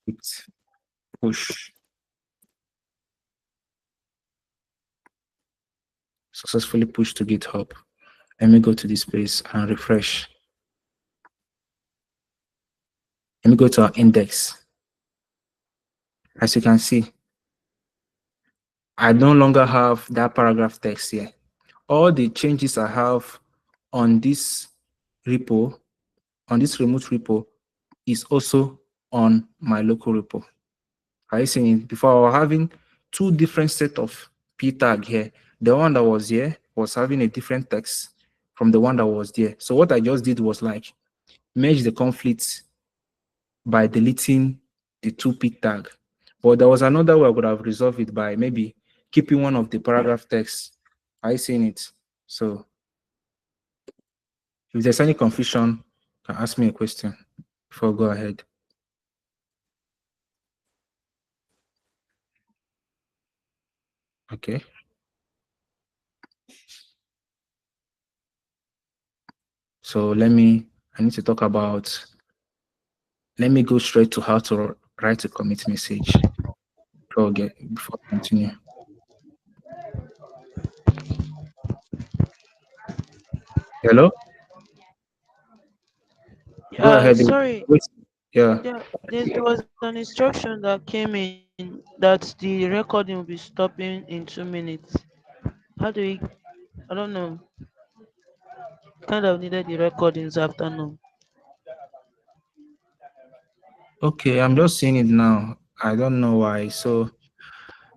Git push. Successfully pushed to GitHub. Let me go to this place and refresh. Let me go to our index. As you can see, I no longer have that paragraph text here. All the changes I have on this repo, on this remote repo, is also on my local repo. Are you seeing it? Before, I was having two different set of p tag here. The one that was here was having a different text from the one that was there. So what I just did was like merge the conflicts by deleting the two p tag. But there was another way I would have resolved it by maybe keeping one of the paragraph text. Are you seeing it? So if there's any confusion, you can ask me a question before I go ahead. Okay. So I need to talk about, let me go straight to how to write a commit message before I continue. Hello? Go ahead. Sorry. Wait. Yeah. There was an instruction that came in that the recording will be stopping in 2 minutes. How do we? I don't know. Kind of needed the recordings afternoon. Okay, I'm just seeing it now. I don't know why. So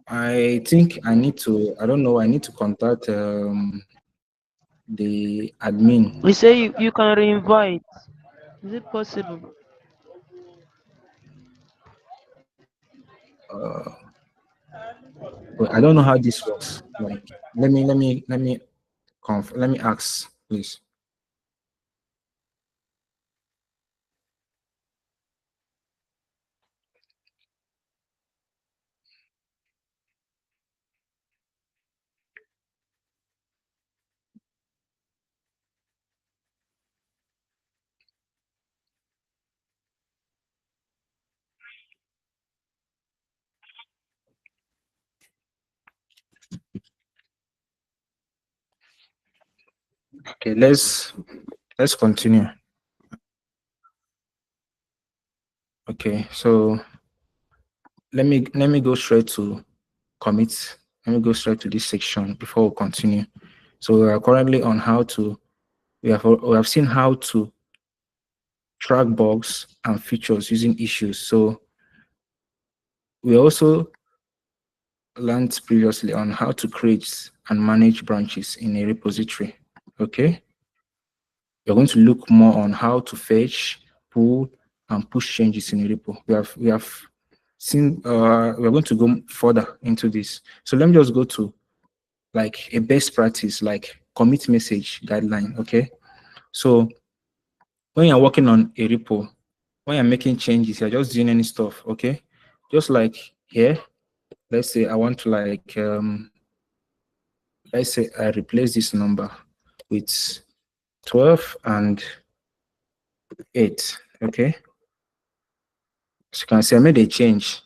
I think I need to, I don't know, I need to contact the admin. We say you can reinvite. Is it possible? Uh, but I don't know how this works. Like, let me ask, please. Okay, let's continue. Okay, so let me go straight to commit. Let me go straight to this section before we continue. So we are currently on how to, we have seen how to track bugs and features using issues. So we also learned previously on how to create and manage branches in a repository. Okay, we're going to look more on how to fetch, pull, and push changes in a repo. We have seen, we're going to go further into this. So let me just go to like a best practice, like commit message guideline. Okay, So when you're working on a repo, when you're making changes, you're just doing any stuff, okay? Just like here, let's say I want to like, let's say I replace this number with 12 and 8, okay? So you can see I made a change.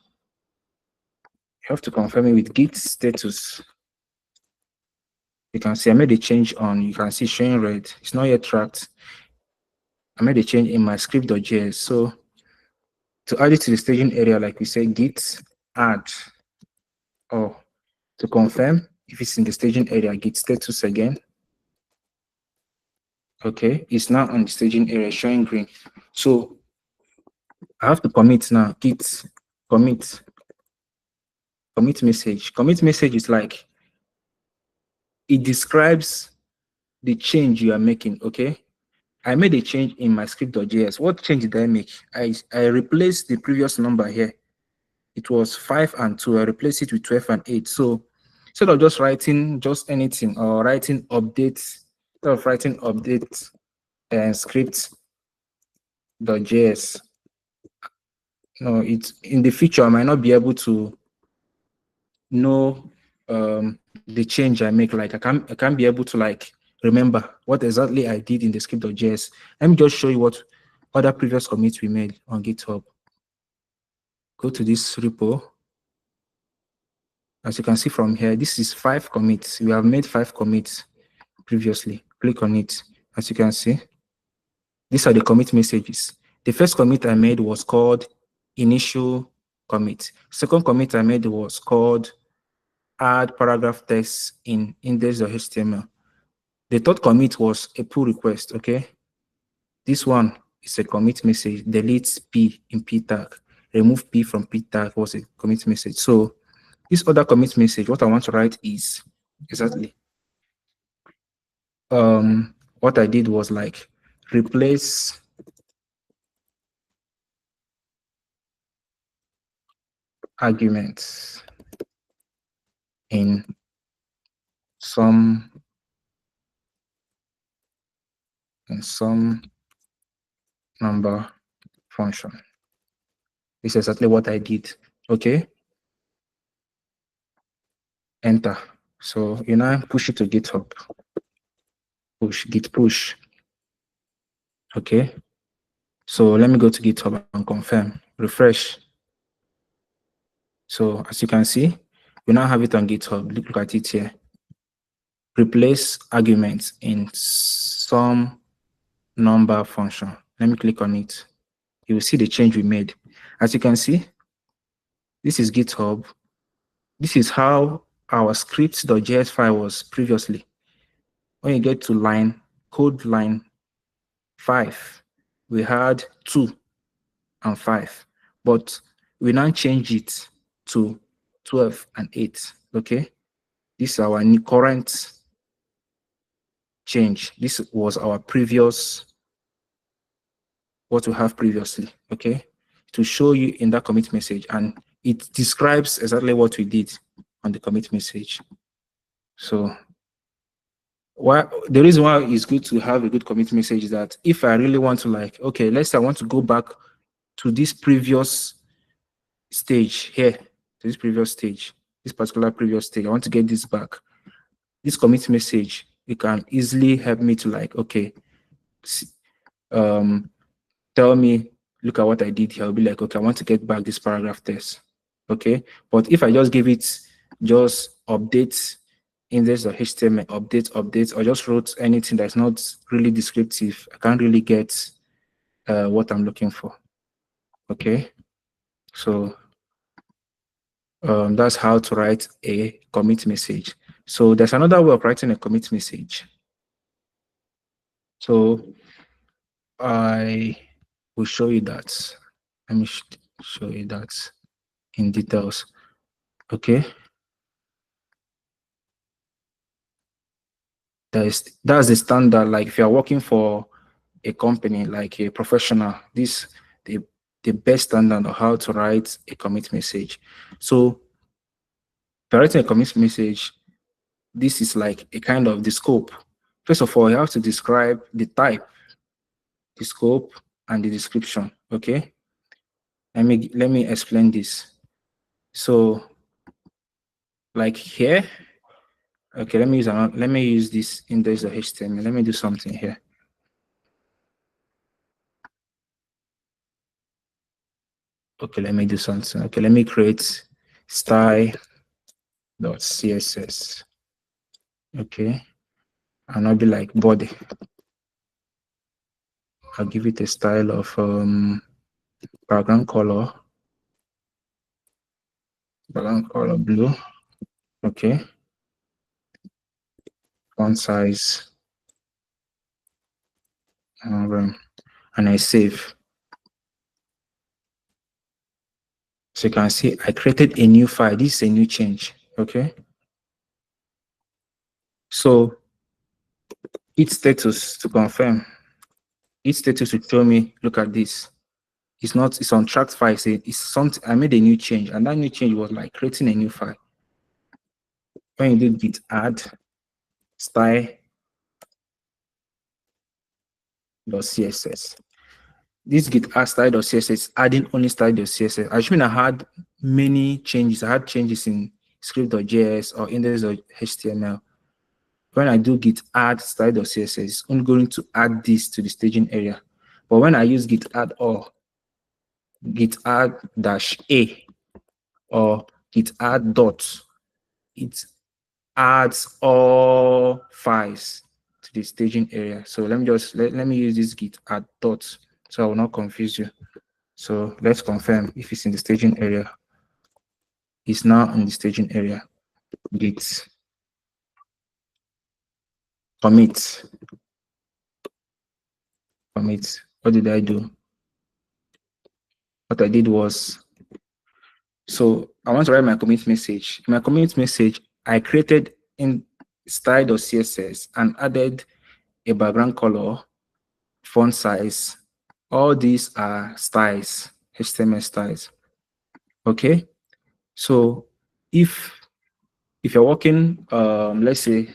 You have to confirm it with git status. You can see I made a change on, you can see showing red. It's not yet tracked. I made a change in my script.js. So to add it to the staging area, like we say, git add, or to confirm if it's in the staging area, git status again. Okay, it's now on the staging area showing green. So I have to commit now, git commit message. Commit message is like, it describes the change you are making, okay? I made a change in my script.js. What change did I make? I replaced the previous number here. It was 5 and 2. I replaced it with 12 and 8. So instead of just writing just anything or writing updates, instead of writing update and script.js, no, it's in the future I might not be able to know the change I make. Like I can't be able to like remember what exactly I did in the script.js. Let me just show you what other previous commits we made on GitHub. Go to this repo. As you can see from here, this is 5 commits. We have made 5 commits previously. Click on it. As you can see, these are the commit messages. The first commit I made was called initial commit. Second commit I made was called add paragraph text in index.html. The third commit was a pull request, okay? This one is a commit message, delete P in P tag, remove P from P tag was a commit message. So this other commit message, what I want to write is exactly what I did was like replace arguments in some number function. This is exactly what I did. Okay. Enter. So you now push it to GitHub. Push, git push. Okay. So let me go to GitHub and confirm. Refresh. So as you can see, we now have it on GitHub. Look at it here. Replace arguments in some number function. Let me click on it. You will see the change we made. As you can see, this is GitHub. This is how our scripts.js file was previously. When you get to code line 5, we had 2 and 5, but we now change it to 12 and 8. Okay, this is our new current change. This was our previous, what we have previously. Okay, to show you in that commit message, and it describes exactly what we did on the commit message. So the reason why it's good to have a good commit message is that if I really want to like, okay, let's say I want to go back to this previous stage here, to this previous stage, this particular previous stage, I want to get this back. This commit message, it can easily help me to like, okay, tell me, look at what I did here. I'll be like, okay, I want to get back this paragraph text. Okay, but if I just give it just update index.html, update, or just wrote anything that's not really descriptive, I can't really get what I'm looking for. Okay, so that's how to write a commit message. So there's another way of writing a commit message. So I will show you that. Let me show you that in details. Okay. That's the standard. Like if you're working for a company, like a professional, this the best standard of how to write a commit message. So for writing a commit message, this is like a kind of the scope. First of all, you have to describe the type, the scope, and the description. Okay. Let me explain this. So, like here, okay, let me use this index.html. Let me do something here. Okay, let me do something. Okay, let me create style.css. Okay, and I'll be like body. I'll give it a style of background color blue. Okay, font size, and I save. So you can see I created a new file. This is a new change. Okay, so each status to confirm. Each status will tell me, look at this. It's on track file. It's something. I made a new change, and that new change was like creating a new file. When you do git add style.css, this git add style.css is adding only style.css. Assuming I had many changes. I had changes in script.js or index.html. When I do git add style.css, it's only going to add this to the staging area. But when I use git add or git add -a or git add dot, it adds all files to the staging area. So let me just let me use this git add dot so I will not confuse you. So let's confirm if it's in the staging area. It's now in the staging area. Git commit. What did I do? What I did was, so I want to write my commit message. In my commit message, I created in style.css and added a background color, font size. All these are styles, HTML styles. Okay. So if you're working, let's say,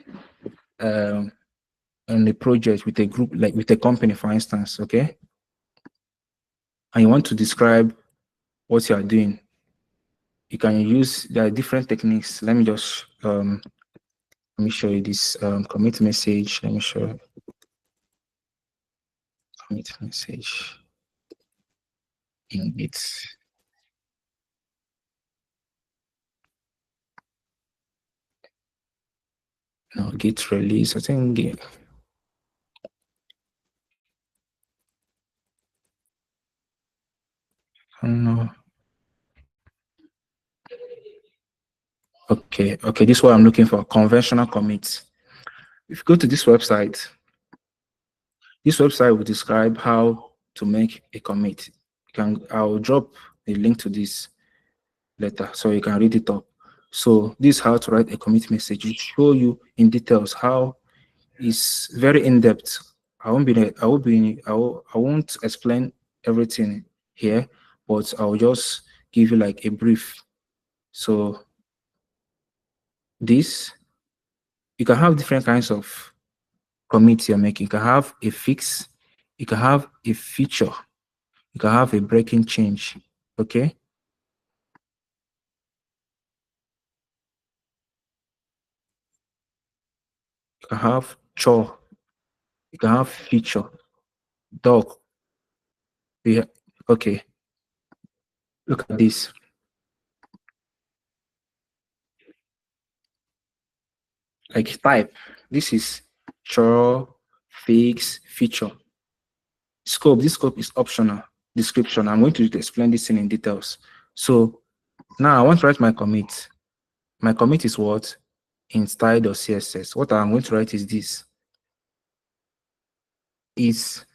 on a project with a group, like with a company, for instance, okay, and you want to describe what you are doing, you can use, there are different techniques. Let me just let me show you this commit message. Let me show you. Commit message in Git. No, Git release. I think Git. I don't know. Okay, this is what I'm looking for. Conventional commits. If you go to this website will describe how to make a commit. I'll drop a link to this letter so you can read it up. So this is how to write a commit message. It show you in details how it's very in-depth. I won't explain everything here, but I'll just give you like a brief. So this, you can have different kinds of commits you're making. You can have a fix, you can have a feature, you can have a breaking change. Okay. You can have chore, you can have feature, doc. Yeah. Okay. Look at this. Like type. This is chore, fix, feature. Scope. This scope is optional. Description. I'm going to explain this in details. So now I want to write my commit. My commit is what? In style.css. What I'm going to write is this. Is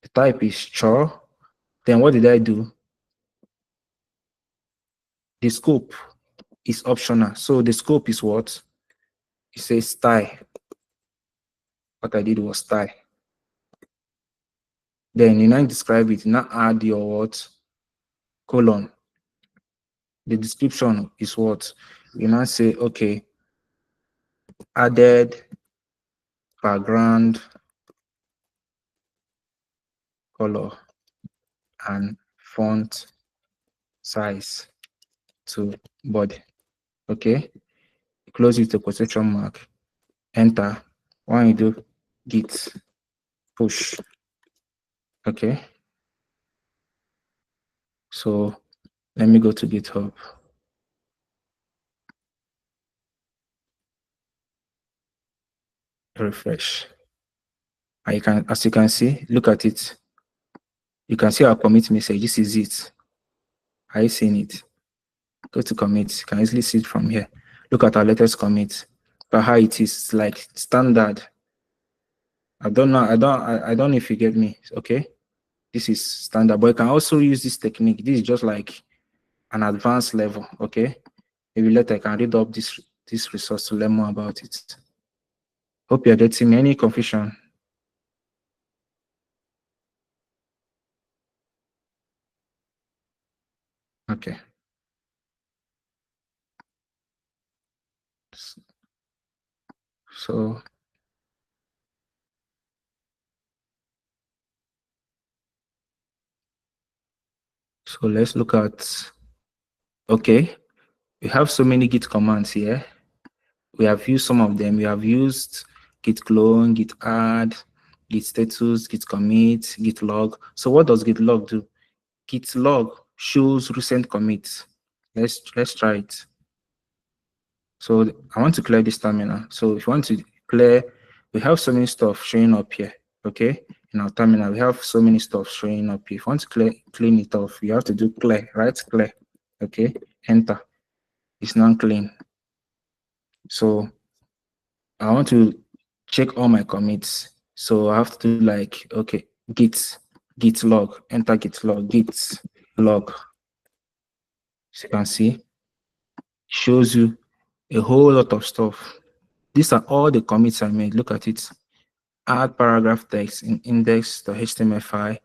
the type is chore. Then what did I do? The scope is optional. So the scope is what? It says style. What I did was style. Then you now describe it. Now add your what? Colon. The description is what? You now say, okay, added background color and font size to body. Okay, close it to quotation mark, enter. When you do git push, okay. So let me go to GitHub. Refresh. And you can, as you can see, look at it. You can see our commit message. This is it. Are you seeing it? Go to commit. You can easily see it from here. Look at our latest commit. But how it is like standard. I don't know. I don't know if you get me. Okay. This is standard, but you can also use this technique. This is just like an advanced level. Okay. Maybe later I can read up this resource to learn more about it. Hope you're getting me. Any confusion? Okay. So let's look at, okay, we have so many git commands here. We have used some of them. We have used git clone, git add, git status, git commit, git log. So what does git log do? Git log shows recent commits. Let's try it. So I want to clear this terminal. So if you want to clear, we have so many stuff showing up here. Okay, in our terminal we have so many stuff showing up here. If you want to clean it off, you have to do clear, right? Clear. Okay, enter. It's not clean. So I want to check all my commits. So I have to do like, okay, git log, enter git log, git log. So you can see, shows you a whole lot of stuff. These are all the commits I made. Look at it. Add paragraph text in index.html file,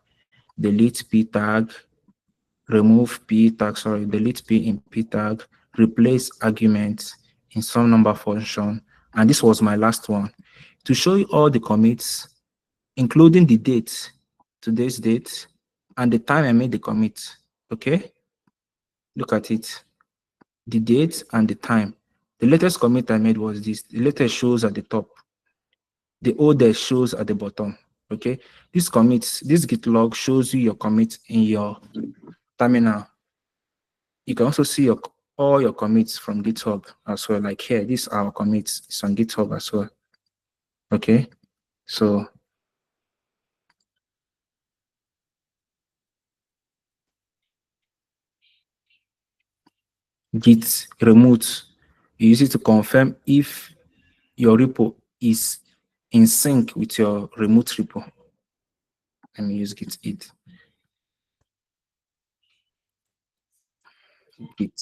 delete p tag, remove p tag, sorry, delete p in p tag, replace arguments in some number function. And this was my last one. To show you all the commits, including the date, today's date, and the time I made the commit. Okay, look at it. The date and the time. The latest commit I made was this. The latest shows at the top. The oldest shows at the bottom. Okay, this commits, this git log shows you your commit in your terminal. You can also see all your commits from GitHub as well. Like here, these are our commits. It's on GitHub as well. Okay, so git remote, you use it to confirm if your repo is in sync with your remote repo. Let me use git it. Git.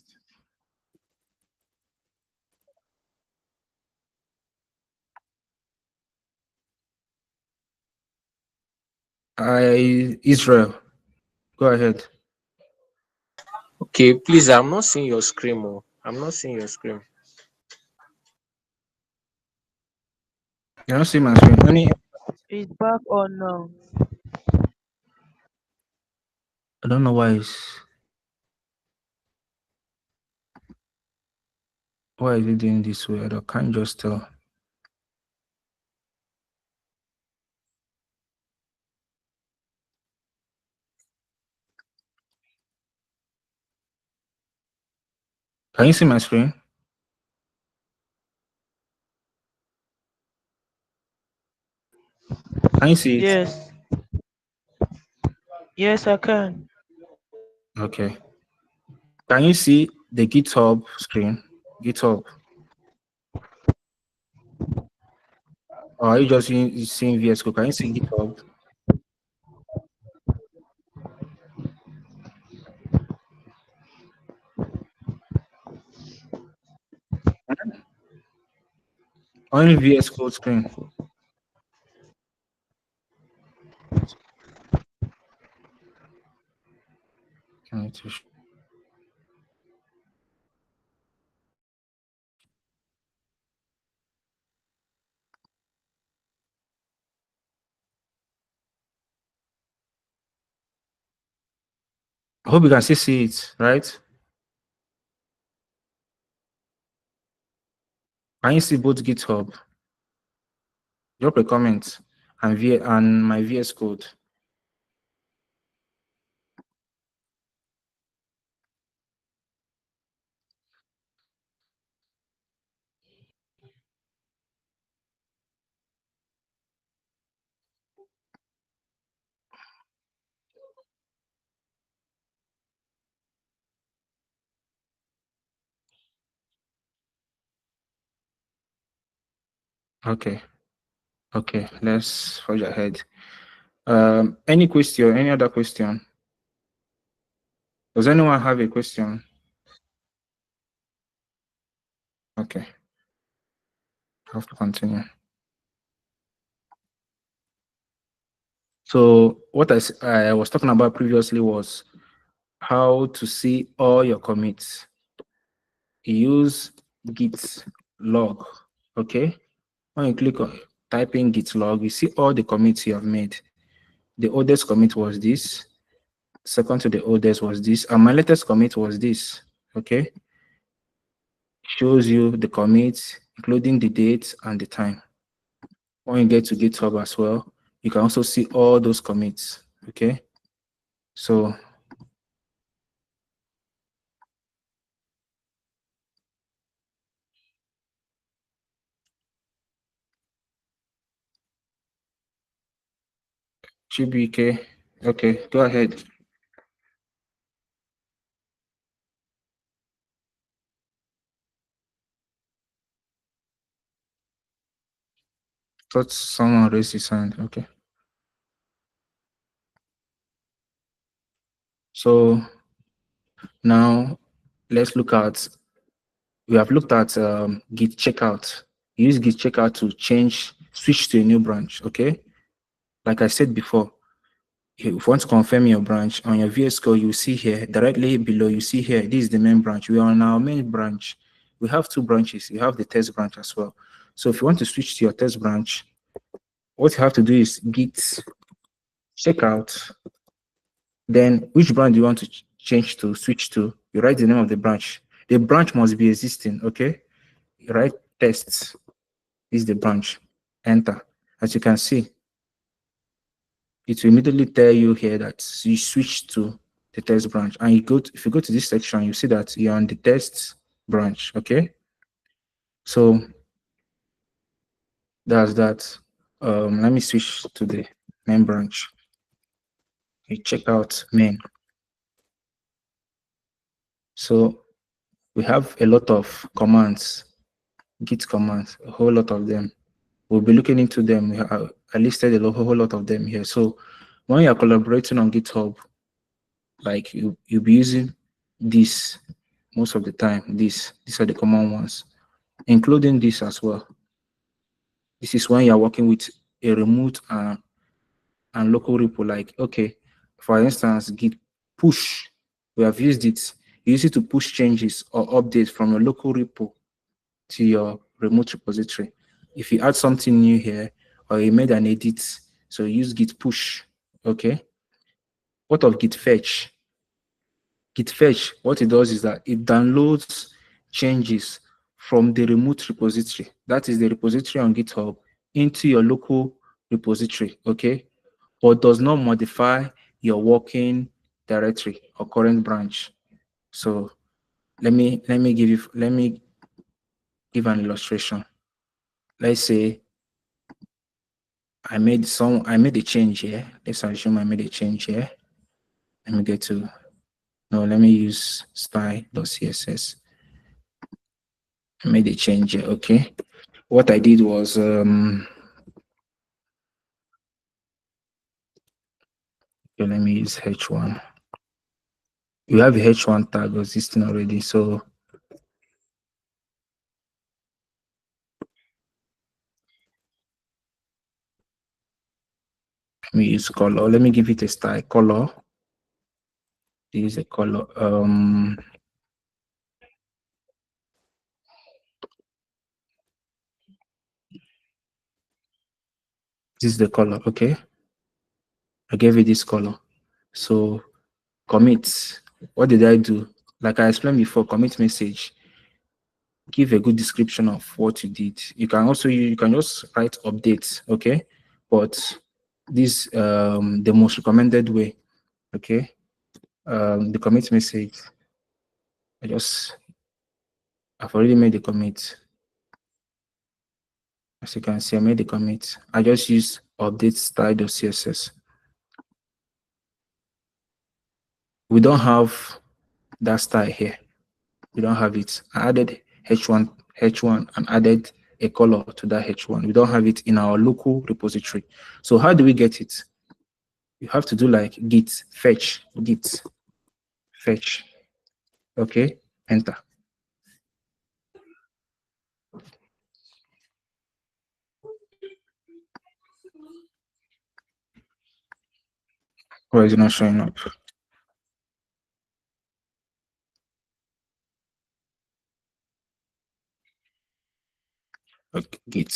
Israel, go ahead. Okay, please, I'm not seeing your screen. Oh. I'm not seeing your screen. You don't see my screen. It's back on now. I don't know why is it doing this way? I can't just tell. Can you see my screen? Can you see it? Yes. Yes, I can. Okay. Can you see the GitHub screen? GitHub. Or are you just seeing VS Code? Can you see GitHub? Only VS Code screen. Okay, I hope you can still see it, right? Can you see both GitHub? Drop a comment and my VS Code. Okay. Okay, let's forge ahead. Any question? Any other question? Does anyone have a question? Okay, I have to continue. So what I was talking about previously was how to see all your commits. Use git log. Okay, when you click on type in git log, you see all the commits you have made. The oldest commit was this. Second to the oldest was this, and my latest commit was this. Okay, shows you the commits, including the date and the time. When you get to GitHub as well, you can also see all those commits. Okay, so GBK. Okay, go ahead. Thought someone raised his hand. Okay. So now let's look at, we have looked at Git checkout. Use Git checkout to switch to a new branch. Okay. Like I said before, if you want to confirm your branch on your VS Code, you see here directly below, you see here, this is the main branch. We are on our main branch. We have two branches. You have the test branch as well. So if you want to switch to your test branch, what you have to do is git checkout. Then which branch do you want to change to, switch to? You write the name of the branch. The branch must be existing, okay? You write tests. This is the branch. Enter. As you can see, it will immediately tell you here that you switch to the test branch. And if you go to this section, you see that you're on the test branch, okay? So that's that. Let me switch to the main branch. You check out main. So we have a lot of commands, Git commands, a whole lot of them. We'll be looking into them. I listed whole lot of them here. So when you're collaborating on GitHub, like you'll be using this most of the time. These are the common ones, including this as well. This is when you're working with a remote and local repo. Like, okay, for instance, git push. We have used it. You use it to push changes or updates from your local repo to your remote repository. If you add something new here or you made an edit, so use git push. Okay. What of git fetch? Git fetch, what it does is that it downloads changes from the remote repository. That is the repository on GitHub into your local repository, okay? But does not modify your working directory or current branch. So let me give an illustration. Let's say I made a change here. Let's assume I made a change here. Let me get to, no, let me use style.css. I made a change here, okay? What I did was, okay, let me use h1. You have a h1 tag existing already, so let me use color. Let me give it a style color. This is a color. This is the color, okay? I gave it this color. So commit. What did I do? Like I explained before, commit message. Give a good description of what you did. You can also you can just write updates, okay? But this the most recommended way, okay? The commit message. I've already made the commit. As you can see, I made the commit. I just use update style.css. We don't have that style here. We don't have it. I added h1 and added a color to that h1. We don't have it in our local repository. So how do we get it? You have to do like git fetch, okay, enter. Why is it not showing up? Okay, git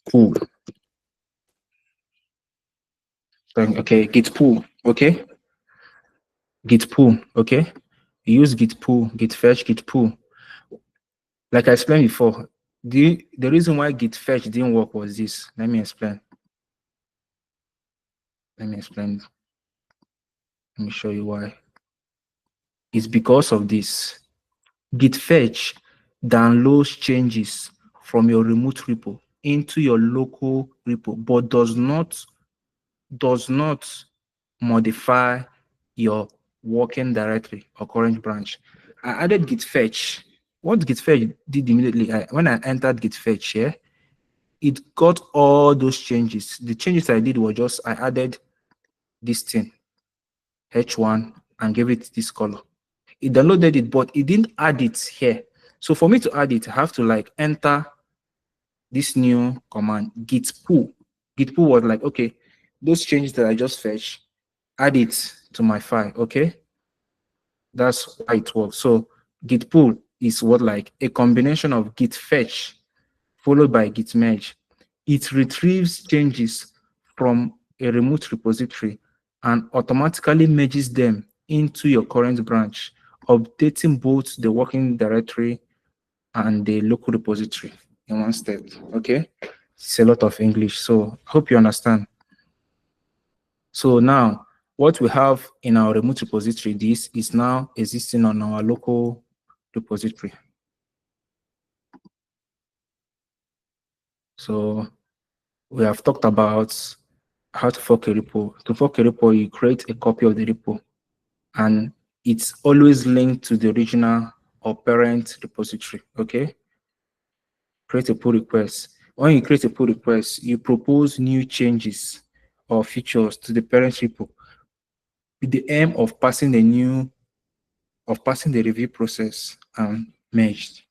pull. Okay, git pull, okay? Git pull, okay? You use git pull, git fetch, git pull. Like I explained before, the reason why git fetch didn't work was this. Let me explain. Let me show you why. It's because of this. Git fetch downloads changes from your remote repo into your local repo, but does not modify your working directory or current branch. I added git fetch. What git fetch did immediately, when I entered git fetch here, it got all those changes. The changes I did were just, I added this thing, h1, and gave it this color. It downloaded it, but it didn't add it here. So for me to add it, I have to like enter this new command, git pull. Git pull was like, okay, those changes that I just fetched, add it to my file, okay? That's why it works. So git pull is what, like a combination of git fetch followed by git merge. It retrieves changes from a remote repository and automatically merges them into your current branch, updating both the working directory and the local repository in one step. Okay, it's a lot of English, so I hope you understand. So now what we have in our remote repository, this is now existing on our local repository. So we have talked about how to fork a repo. To fork a repo, you create a copy of the repo, and it's always linked to the original or parent repository, okay? Create a pull request. When you create a pull request, you propose new changes or features to the parent repo with the aim of passing the review process and merged.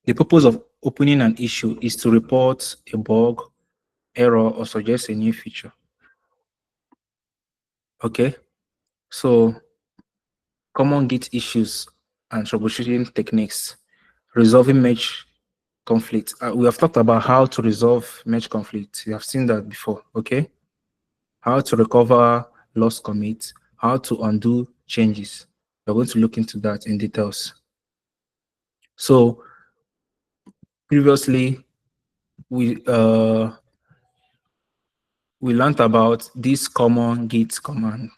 The purpose of opening an issue is to report a bug, error, or suggest a new feature. Okay, so common Git issues and troubleshooting techniques, resolving merge conflict. We have talked about how to resolve merge conflict. You have seen that before, okay? How to recover lost commits, how to undo changes. We're going to look into that in details. So previously, we learned about this common Git command.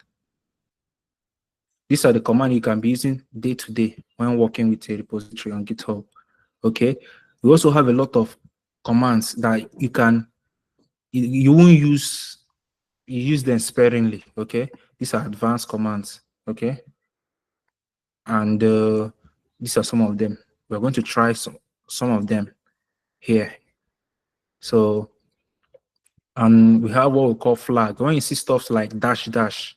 These are the commands you can be using day to day when working with a repository on GitHub. Okay. We also have a lot of commands that you won't use. You use them sparingly. Okay. These are advanced commands. Okay. And these are some of them. We're going to try some of them here. So, and we have what we call flag. When you see stuff like dash dash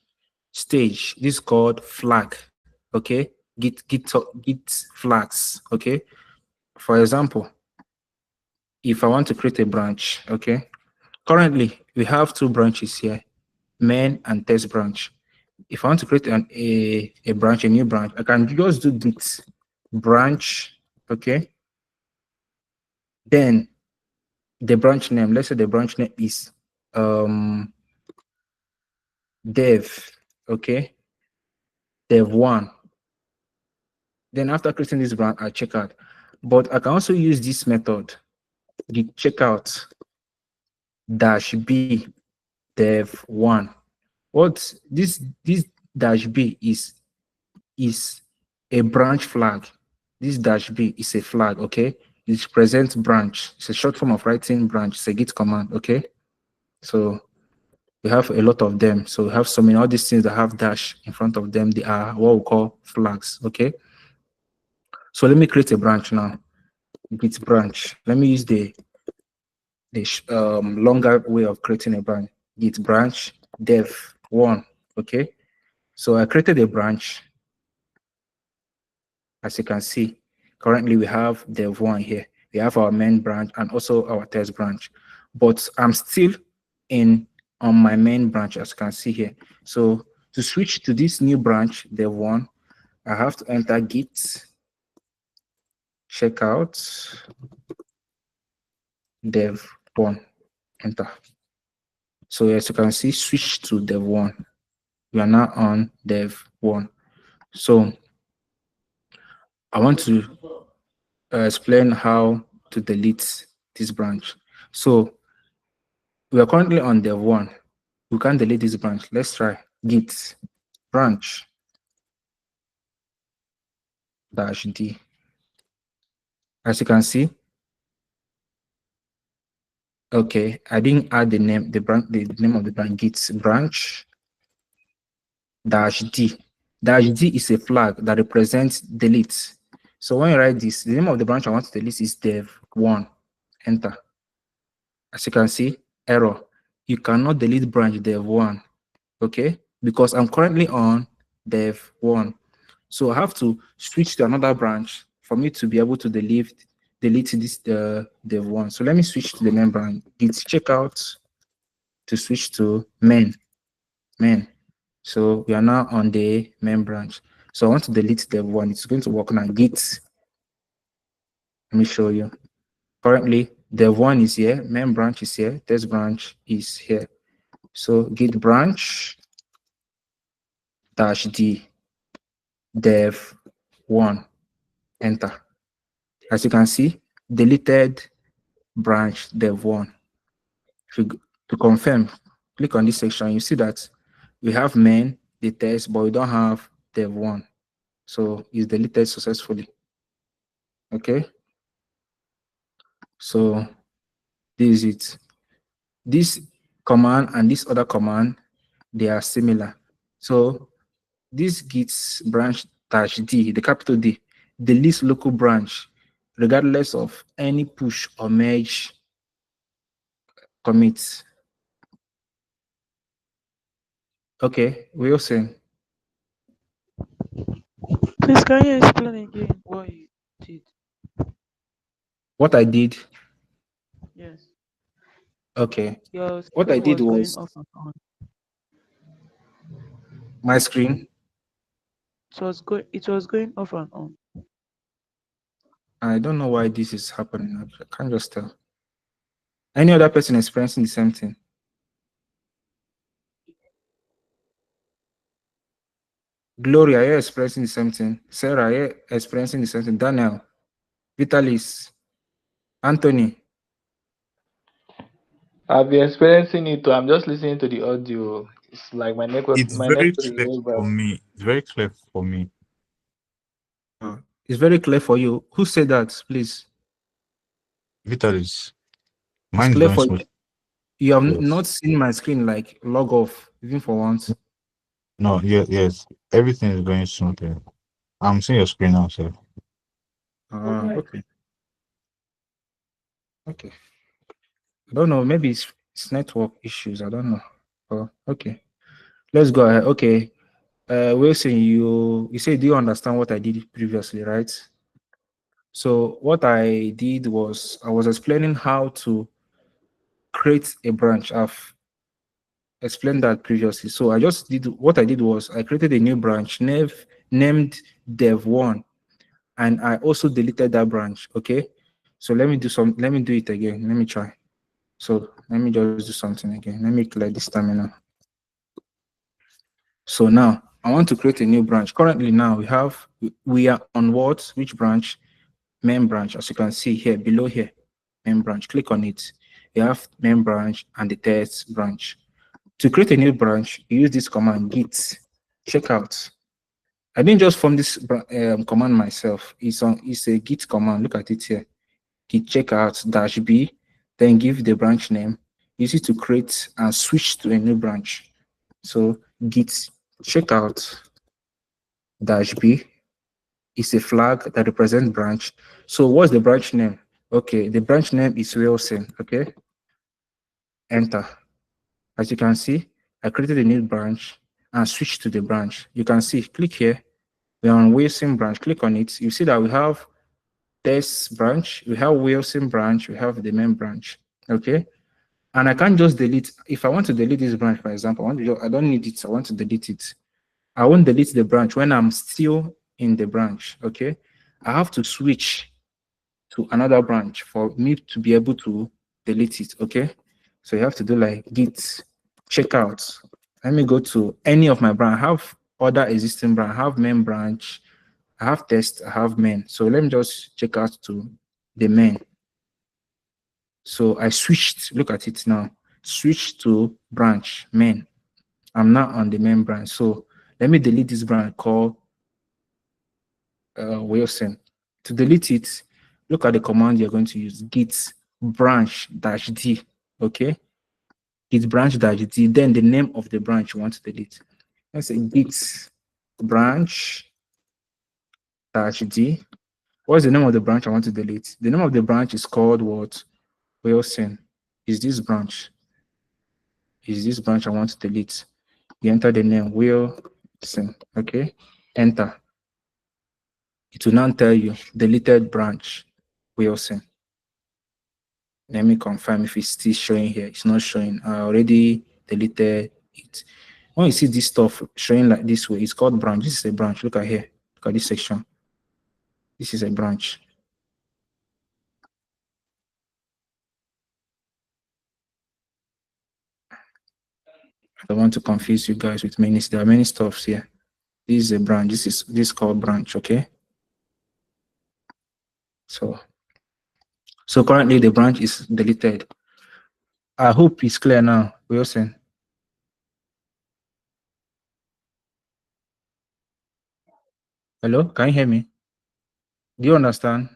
stage, this is called flag. Okay, git flags. Okay, for example, if I want to create a branch, okay, currently we have two branches here, main and test branch. If I want to create a branch, a new branch, I can just do git branch, okay, then the branch name. Let's say the branch name is dev, okay, dev1. Then after creating this branch, I check out. But I can also use this method, the checkout dash b dev1. What this dash b is a branch flag. This dash b is a flag, okay? It represents branch. It's a short form of writing branch. It's a git command, okay? So we have a lot of them. So we have so many, all these things that have dash in front of them, they are what we call flags, okay? So let me create a branch now. Git branch. Let me use the longer way of creating a branch. Git branch dev1, okay? So I created a branch. As you can see, currently we have dev1 here. We have our main branch and also our test branch. But I'm still on my main branch, as you can see here. So to switch to this new branch, dev1, I have to enter git checkout dev1, enter. So as you can see, switch to dev1. We are now on dev1. So I want to explain how to delete this branch. So we are currently on dev1. We can't delete this branch. Let's try git branch dash d. As you can see, okay, I didn't add the name, the name of the branch, git branch dash d. Dash d is a flag that represents delete. So when you write this, the name of the branch I want to delete is dev1. Enter. As you can see, error. You cannot delete branch dev1, okay? Because I'm currently on dev1. So I have to switch to another branch for me to be able to delete this dev1. So let me switch to the main branch. Git checkout to switch to main. So we are now on the main branch. So I want to delete dev1. It's going to work now. Git. Let me show you. Currently, dev1 is here, main branch is here, test branch is here. So git branch dash d dev1, enter. As you can see, deleted branch dev1. To confirm, click on this section. You see that we have main, the test, but we don't have dev1. So it's deleted successfully. Okay. So this is it. This command and this other command, they are similar. So this git branch dash d, the capital D, deletes local branch regardless of any push or merge commits. Okay, Wilson, Please, can you explain again what you did? what I did, Yes. okay, Your what I screen did was going was off and on. my screen. It was going off and on. I don't know why this is happening. I can't just tell. Any other person experiencing the same thing? Gloria, are you experiencing the same thing? Sarah, are you experiencing the same thing? Daniel, Vitalis, Anthony. I've been experiencing it too. I'm just listening to the audio. It's like It's my very network is clear very for bad. me. It's very clear for me. It's very clear for you. Who said that, please? Vitalis, It's mine is clear going for smooth. you. You have Yes. not seen my screen like log off, even for once. No, yes. Everything is going smoothly. I'm seeing your screen now, sir. Okay. Okay. I don't know. Maybe it's network issues. I don't know. Oh, okay. Let's go ahead. Okay. Wilson, you said, do you understand what I did previously, right? So what I did was I was explaining how to create a branch. I've explained that previously. So I just did what I did was I created a new branch named dev1, and I also deleted that branch. Okay. So let me do it again. Let me try. So let me just do something again. Let me clear this terminal. So now I want to create a new branch. Currently now we are on what? Which branch? Main branch. As you can see here, below here, main branch. Click on it. You have main branch and the test branch. To create a new branch, you use this command git checkout. I didn't just form this command myself. It's a git command. Look at it here. Git checkout -b, then give the branch name. Use it to create and switch to a new branch. So git checkout -b is a flag that represents branch. So what's the branch name? Okay, the branch name is Wilson. Okay, enter. As you can see, I created a new branch and switched to the branch. You can see, click here. We're on Wilson branch. Click on it. You see that we have this branch, we have Wilson branch, we have the main branch. Okay, and I can't just delete. If I want to delete this branch, for example, I don't need it. I want to delete it. I won't delete the branch when I'm still in the branch. Okay, I have to switch to another branch for me to be able to delete it. Okay, so you have to do like git checkout. Let me go to any of my branch. I have other existing branch. I have main branch. I have test. I have main. So let me just check out to the main. So I switched. Look at it now. Switch to branch main. I'm now on the main branch. So let me delete this branch called Wilson. To delete it, look at the command you're going to use: git branch -d. Okay, git branch -d. Then the name of the branch you want to delete. Let's say git branch -d. What's the name of the branch I want to delete? The name of the branch is called what? Wilson. Is this branch? Is this branch I want to delete? You enter the name Wilson. Okay, enter. It will now tell you deleted branch Wilson. Let me confirm if it's still showing here. It's not showing. I already deleted it. When you see this stuff showing like this way, it's called branch. This is a branch. Look at here. Look at this section. This is a branch. I don't want to confuse you guys with many. There are many stuffs here. This is a branch. This is called branch. Okay. So currently the branch is deleted. I hope it's clear now, Wilson. Hello, can you hear me? Do you understand?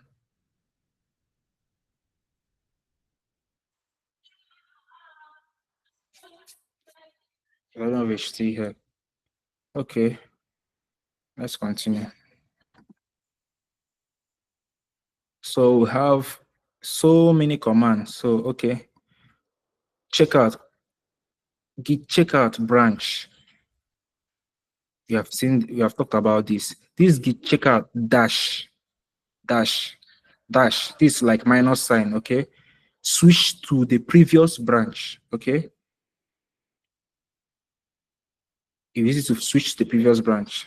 I don't know if it's still here. Okay, let's continue. So we have so many commands. So okay, checkout, git checkout branch. You have seen, we have talked about this. This git checkout dash. This is like minus sign. Okay, switch to the previous branch. Okay, you use it to switch to the previous branch.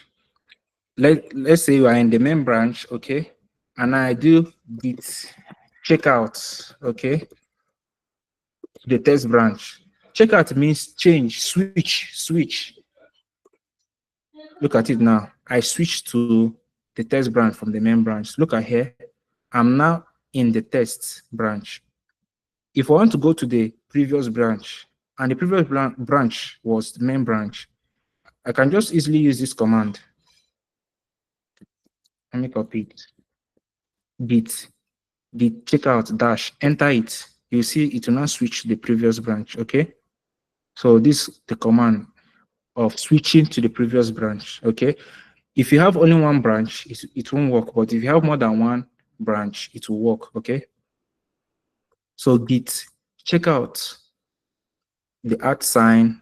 Let's say you are in the main branch. Okay, and I do git checkout. Okay, the test branch. Checkout means change, switch. Look at it now. I switched to the test branch from the main branch. Look at here. I'm now in the test branch. If I want to go to the previous branch, and the previous branch was the main branch, I can just easily use this command. Let me copy it. Git checkout dash, enter it. You see it will now switch to the previous branch. Okay. So this is the command of switching to the previous branch. Okay. If you have only one branch, it won't work. But if you have more than one branch, it will work. Okay. So git checkout the @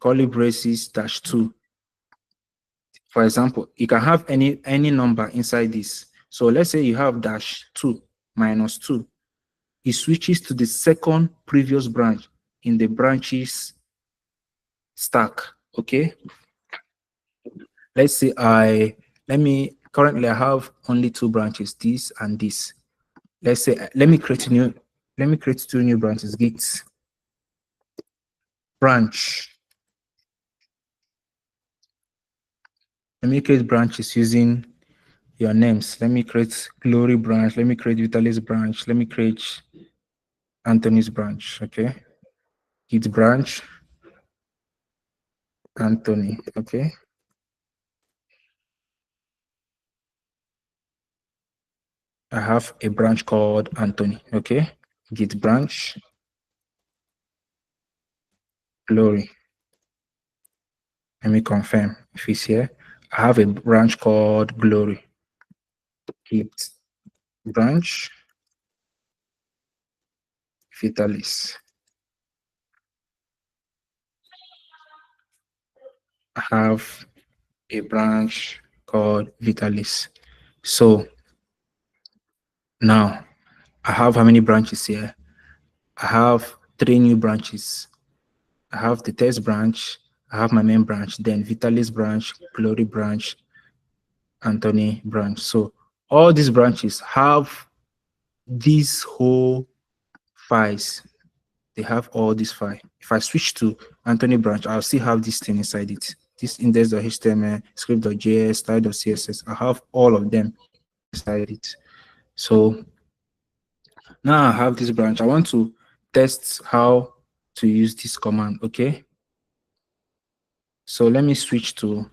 curly braces -2. For example, you can have any number inside this. So let's say you have -2 -2. It switches to the second previous branch in the branches stack. Okay. Let's say currently I have only 2 branches, this and this. Let's say let me create a new let me create 2 new branches. Git branch. Let me create branches using your names. Let me create Glory branch. Let me create Vitalis branch. Let me create Anthony's branch. Okay. Git branch Anthony. Okay. I have a branch called Anthony. Okay. Git branch Glory. Let me confirm if it's here. I have a branch called Glory. Git branch Vitalis. I have a branch called Vitalis. So now I have how many branches here? I have 3 new branches. I have the test branch, I have my main branch, then Vitalis branch, Glory branch, Anthony branch. So all these branches have these whole files. They have all these files. If I switch to Anthony branch, I'll still have this thing inside it. This index.html, script.js, style.css. I have all of them inside it. So now I have this branch. I want to test how to use this command. Okay. So let me switch to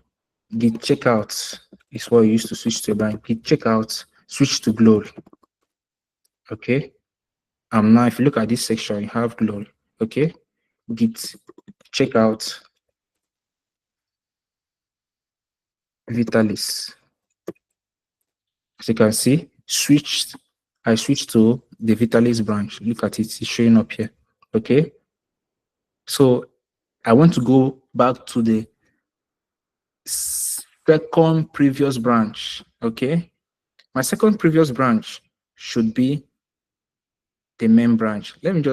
Git checkout. Is what you used to switch to branch. Git checkout, switch to Glory. Okay. Now if you look at this section, you have Glory. Okay. Git checkout Vitalis. As you can see, I switched to the Vitalis branch. Look at it, it's showing up here. Okay. So I want to go back to the second previous branch. Okay. My second previous branch should be the main branch. Let me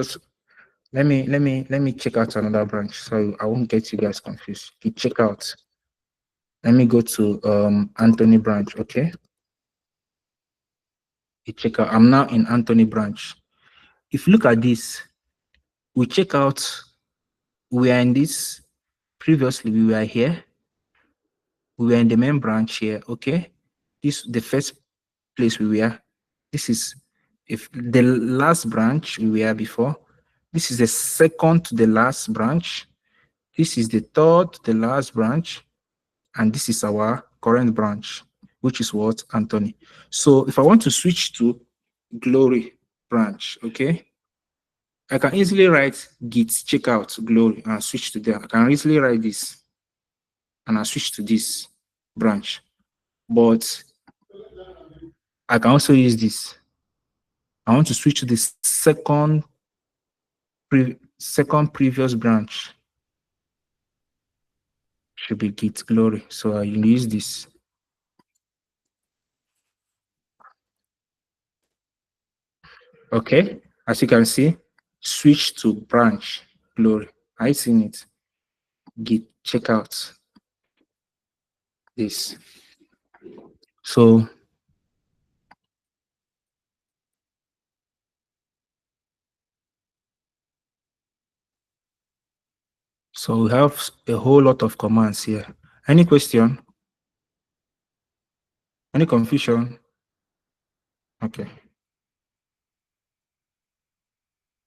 check out another branch so I won't get you guys confused. You check out. Let me go to Anthony branch. Okay. You check out. I'm now in Anthony branch. If you look at this, we check out. We are in this. Previously, we were here. We were in the main branch here. Okay. This the first place we were. This is if the last branch we were before. This is the second to the last branch. This is the third to the last branch. And this is our current branch, which is what? Anthony. So if I want to switch to Glory branch, okay, I can easily write git checkout Glory and switch to there. I can easily write this and I switch to this branch. But I can also use this. I want to switch to the second previous branch. Should be git Glory. So I use this. Okay, as you can see, switch to branch Glory. I seen it. Git checkout this. So we have a whole lot of commands here. Any question? Any confusion? Okay.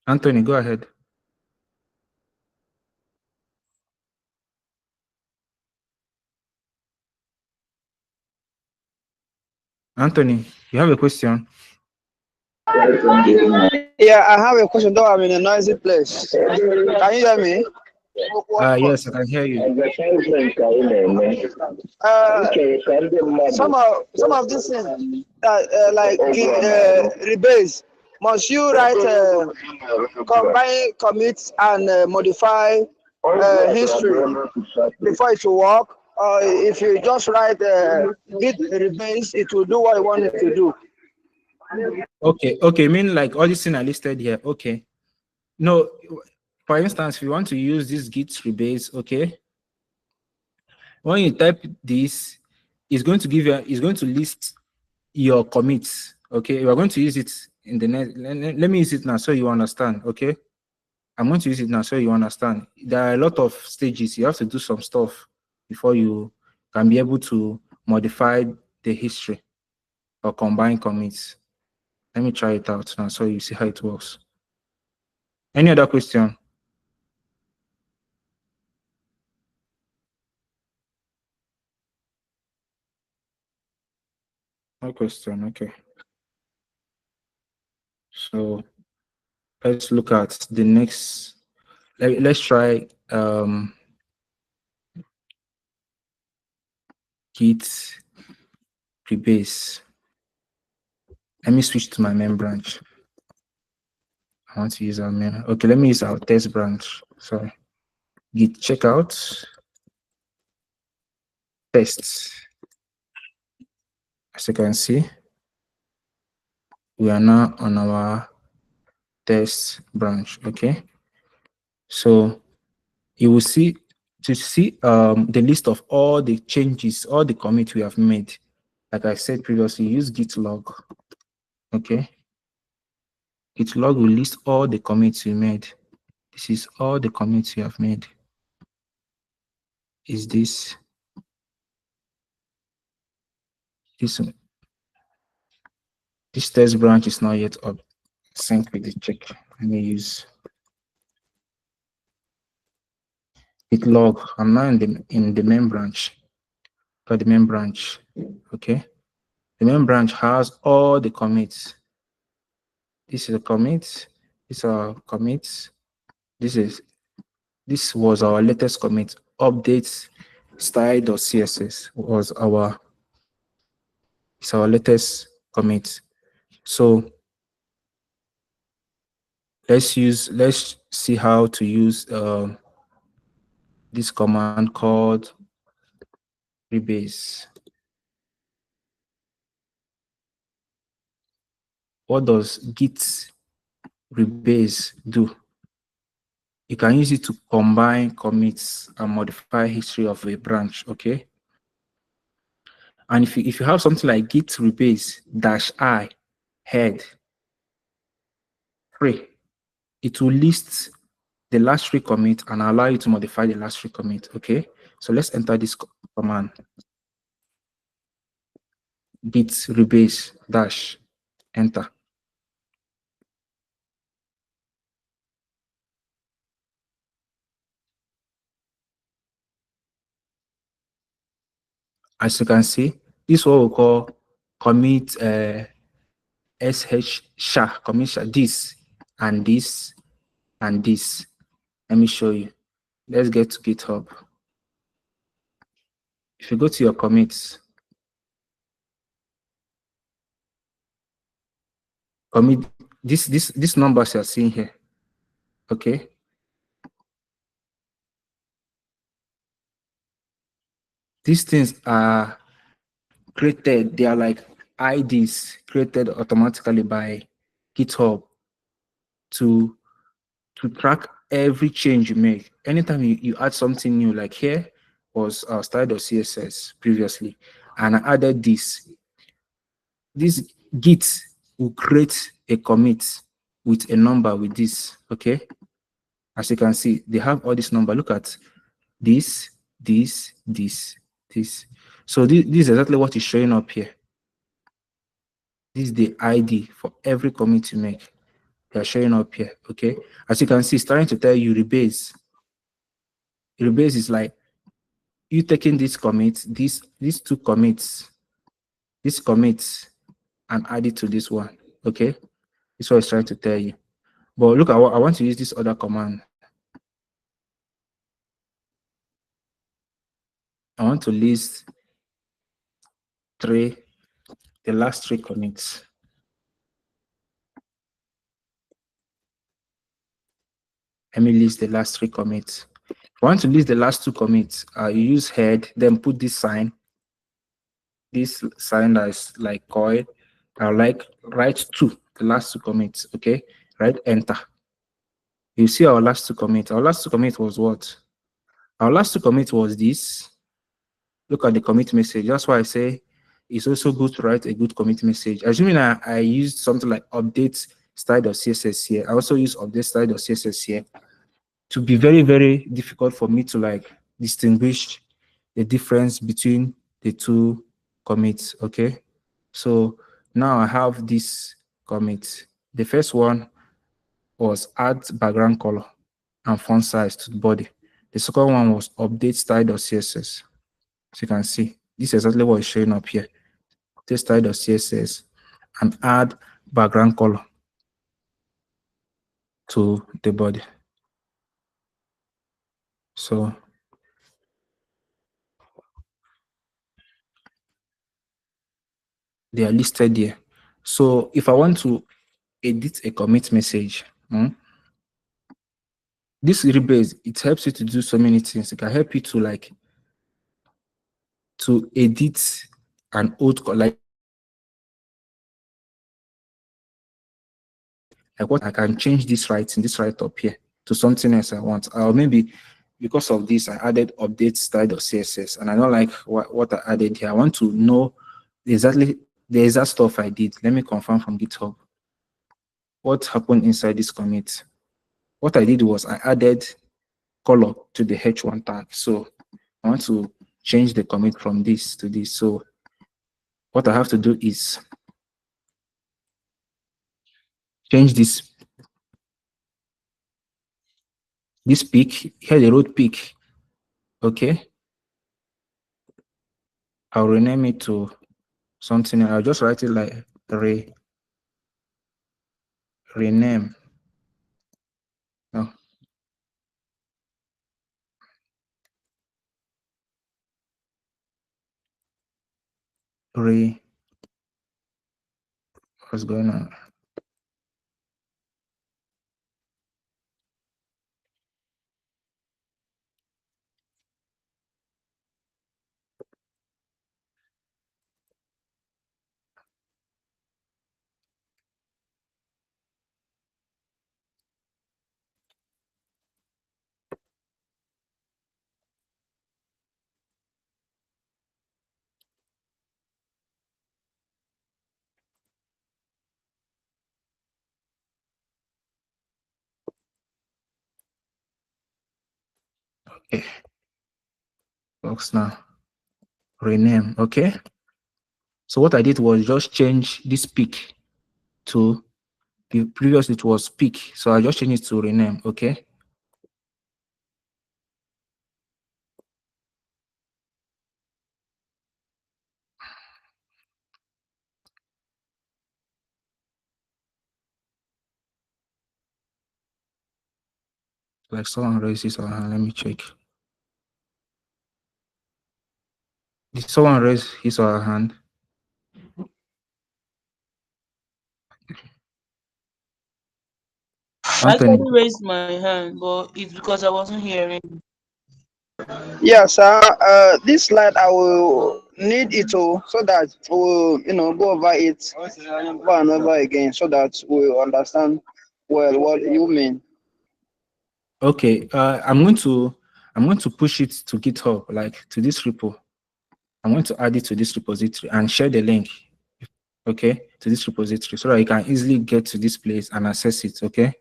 Anthony, go ahead. Anthony, you have a question? Yeah, I have a question, though I'm in a noisy place. Can you hear me? Yes, I can hear you. Some of these things, like rebase, must you write combine commits and modify history before it will work? Or if you just write git rebase, it will do what you want it to do. Okay, mean like all these things I listed here. Okay. No, for instance, if you want to use this git rebase, okay, when you type this, it's going to give you, it's going to list your commits. Okay, you are going to use it in the next. Let me use it now so you understand. Okay, I'm going to use it now so you understand. There are a lot of stages. You have to do some stuff before you can be able to modify the history or combine commits. Let me try it out now so you see how it works. Any other question? No question. Okay. So let's look at the next. Let's try git rebase. Let me switch to my main branch. I want to use our main. Okay, let me use our test branch. Sorry. Git checkout tests. As you can see, we are now on our test branch. Okay. So you will see the list of all the changes, all the commits we have made. Like I said previously, use git log. Okay. Git log will list all the commits you made. This is all the commits you have made. Is this this test branch is not yet up sync with the check. Let me use git log. I'm now in the main branch. For the main branch. Okay. The main branch has all the commits. This is a commit. These are commits. This was our latest commit. Updates style.css was our latest commit. So let's see how to use this command called rebase. What does git rebase do? You can use it to combine commits and modify history of a branch. Okay. And if you have something like git rebase -i head free, it will list the last three commit and allow you to modify the last three commit. Okay. So let's enter this command. Git rebase - enter. As you can see, this is what we call commit sh sha commit sha, this and this and this. Let me show you. Let's get to GitHub. If you go to your commits, commit this numbers you're seeing here. Okay. These things are created, they are like IDs created automatically by GitHub to track every change you make. Anytime you add something new, like here was our style.css previously, and I added this. This Git will create a commit with a number with this. Okay. As you can see, they have all this number. Look at this. So this is exactly what is showing up here. This is the ID for every commit you make. They are showing up here. Okay. As you can see, it's trying to tell you rebase. Rebase is like you taking this commit, these two commits, this commits, and add it to this one. Okay. This is what it's trying to tell you. But look, I want to use this other command. I want to list the last three commits. Let me list the last three commits. If I want to list the last two commits, you use head, then put this sign that is like coil. I'll like write two, the last two commits. Okay, right, enter. You see our last two commits. Our last two commit was what? Our last two commit was this. Look at the commit message. That's why I say it's also good to write a good commit message. Assuming I used something like update style.css here, I also use update style.css here to be very, very difficult for me to like distinguish the difference between the two commits. Okay, so now I have this commit. The first one was add background color and font size to the body. The second one was update style.css. So you can see this is exactly what is showing up here. Update style.css and add background color to the body. So they are listed here. So if I want to edit a commit message, this rebase, it helps you to do so many things. It can help you to like to edit an old like what I can change this right up here to something else I want. Or maybe because of this, I added update style.css and I don't like what I added here. I want to know exactly the exact stuff I did. Let me confirm from GitHub. What happened inside this commit? What I did was I added color to the h1 tag. So I want to change the commit from this to this. So what I have to do is change this peak. Here the road peak. Okay. I'll rename it to something. I'll just write it like rename. No. What's going on? Okay. Works now. Rename. Okay. So what I did was just change this peak to the previous it was peak. So I just changed it to rename. Okay. Like someone raises their hand. Let me check. Did someone raise his or her hand? I Anthony. actually raised my hand, but it's because I wasn't hearing. Yeah, sir. This slide I will need it to so that we'll go over it over and over again so that we understand well what you mean. Okay. I'm going to push it to GitHub, like to this repo. I'm going to add it to this repository and share the link, okay, to this repository so that you can easily get to this place and access it, okay?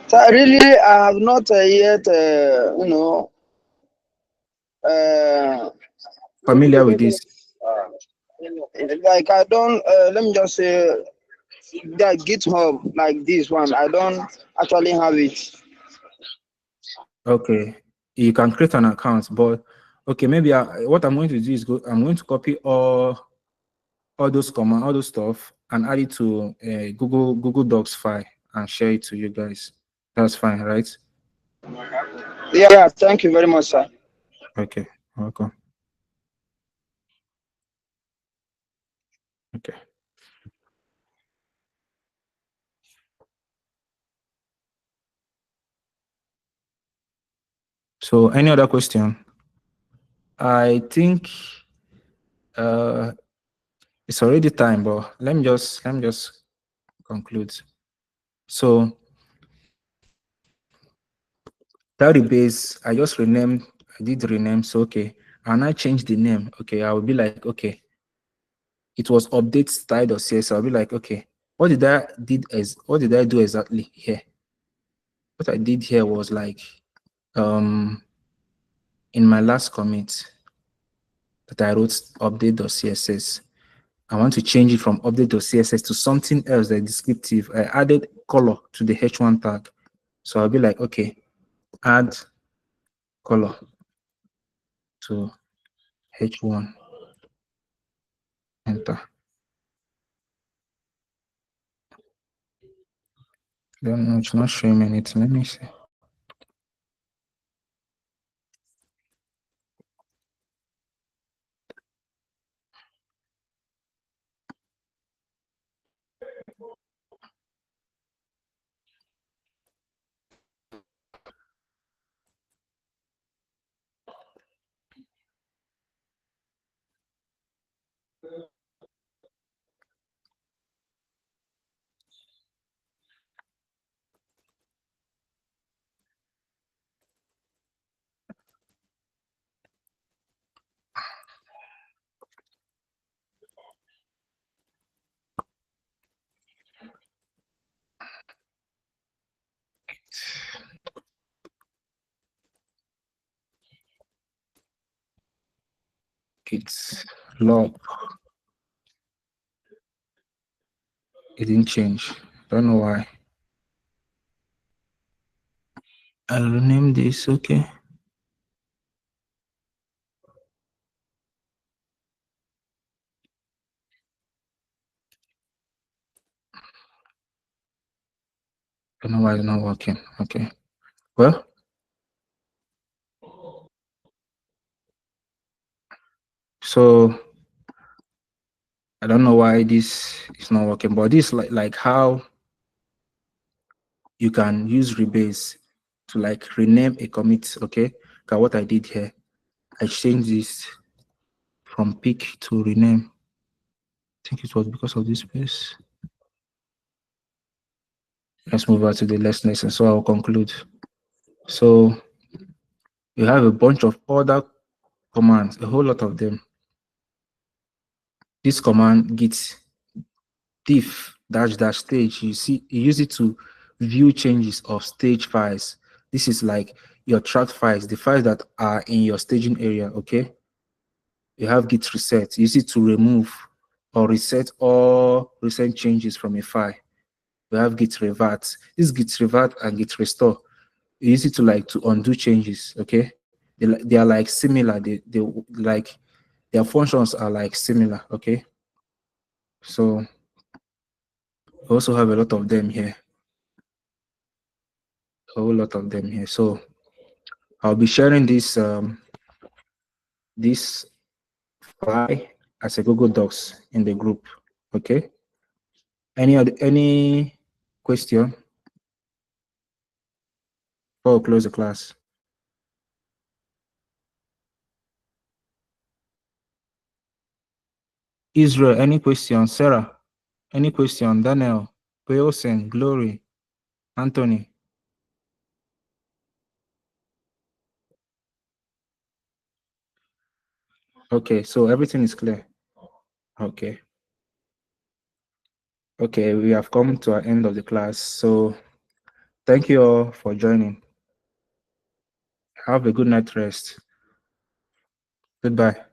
So I have not yet, uh, Familiar with this? like I don't. Let me just say that GitHub like this one, I don't actually have it. Okay, you can create an account, but okay, maybe what I'm going to do is I'm going to copy all those commands, all those stuff, and add it to a Google Docs file and share it to you guys. That's fine, right? Yeah, thank you very much, sir. Okay, welcome. Okay. So, any other question? I think it's already time, but let me just conclude. So Database, I just renamed I did rename. So okay, and I changed the name. Okay, I will be like, okay, it was update style.cs. I'll be like, okay, what did I do exactly here? What I did here was like, in my last commit that I wrote update.css, I want to change it from update.css to something else that's descriptive. I added color to the h1 tag. So I'll be like, okay, add color to h1, enter. Don't know, it's not showing me anything. Let me see. It's log. It didn't change. Don't know why. I'll rename this, okay. Don't know why it's not working. Okay. Well, so I don't know why this is not working, but this like how you can use rebase to like rename a commit. Okay. Because what I did here, I changed this from pick to rename. I think it was because of this space. Let's move on to the next lesson. So I'll conclude. So you have a bunch of other commands, a whole lot of them. This command git diff -- stage. You see, you use it to view changes of stage files. This is like your track files, the files that are in your staging area. Okay. You have git reset. Use it to remove or reset all recent changes from a file. We have git revert. This git revert and git restore, you use it to like to undo changes. Okay, they are like similar. They like their functions are like similar. Okay, so we also have a lot of them here. A whole lot of them here. So I'll be sharing this file as a Google Docs in the group. Okay. Any question before we close the class? Israel, any question? Sarah, any question? Daniel, Peosen, Glory, Anthony. Okay, so everything is clear. Okay. Okay, we have come to our end of the class. So thank you all for joining. Have a good night rest. Goodbye.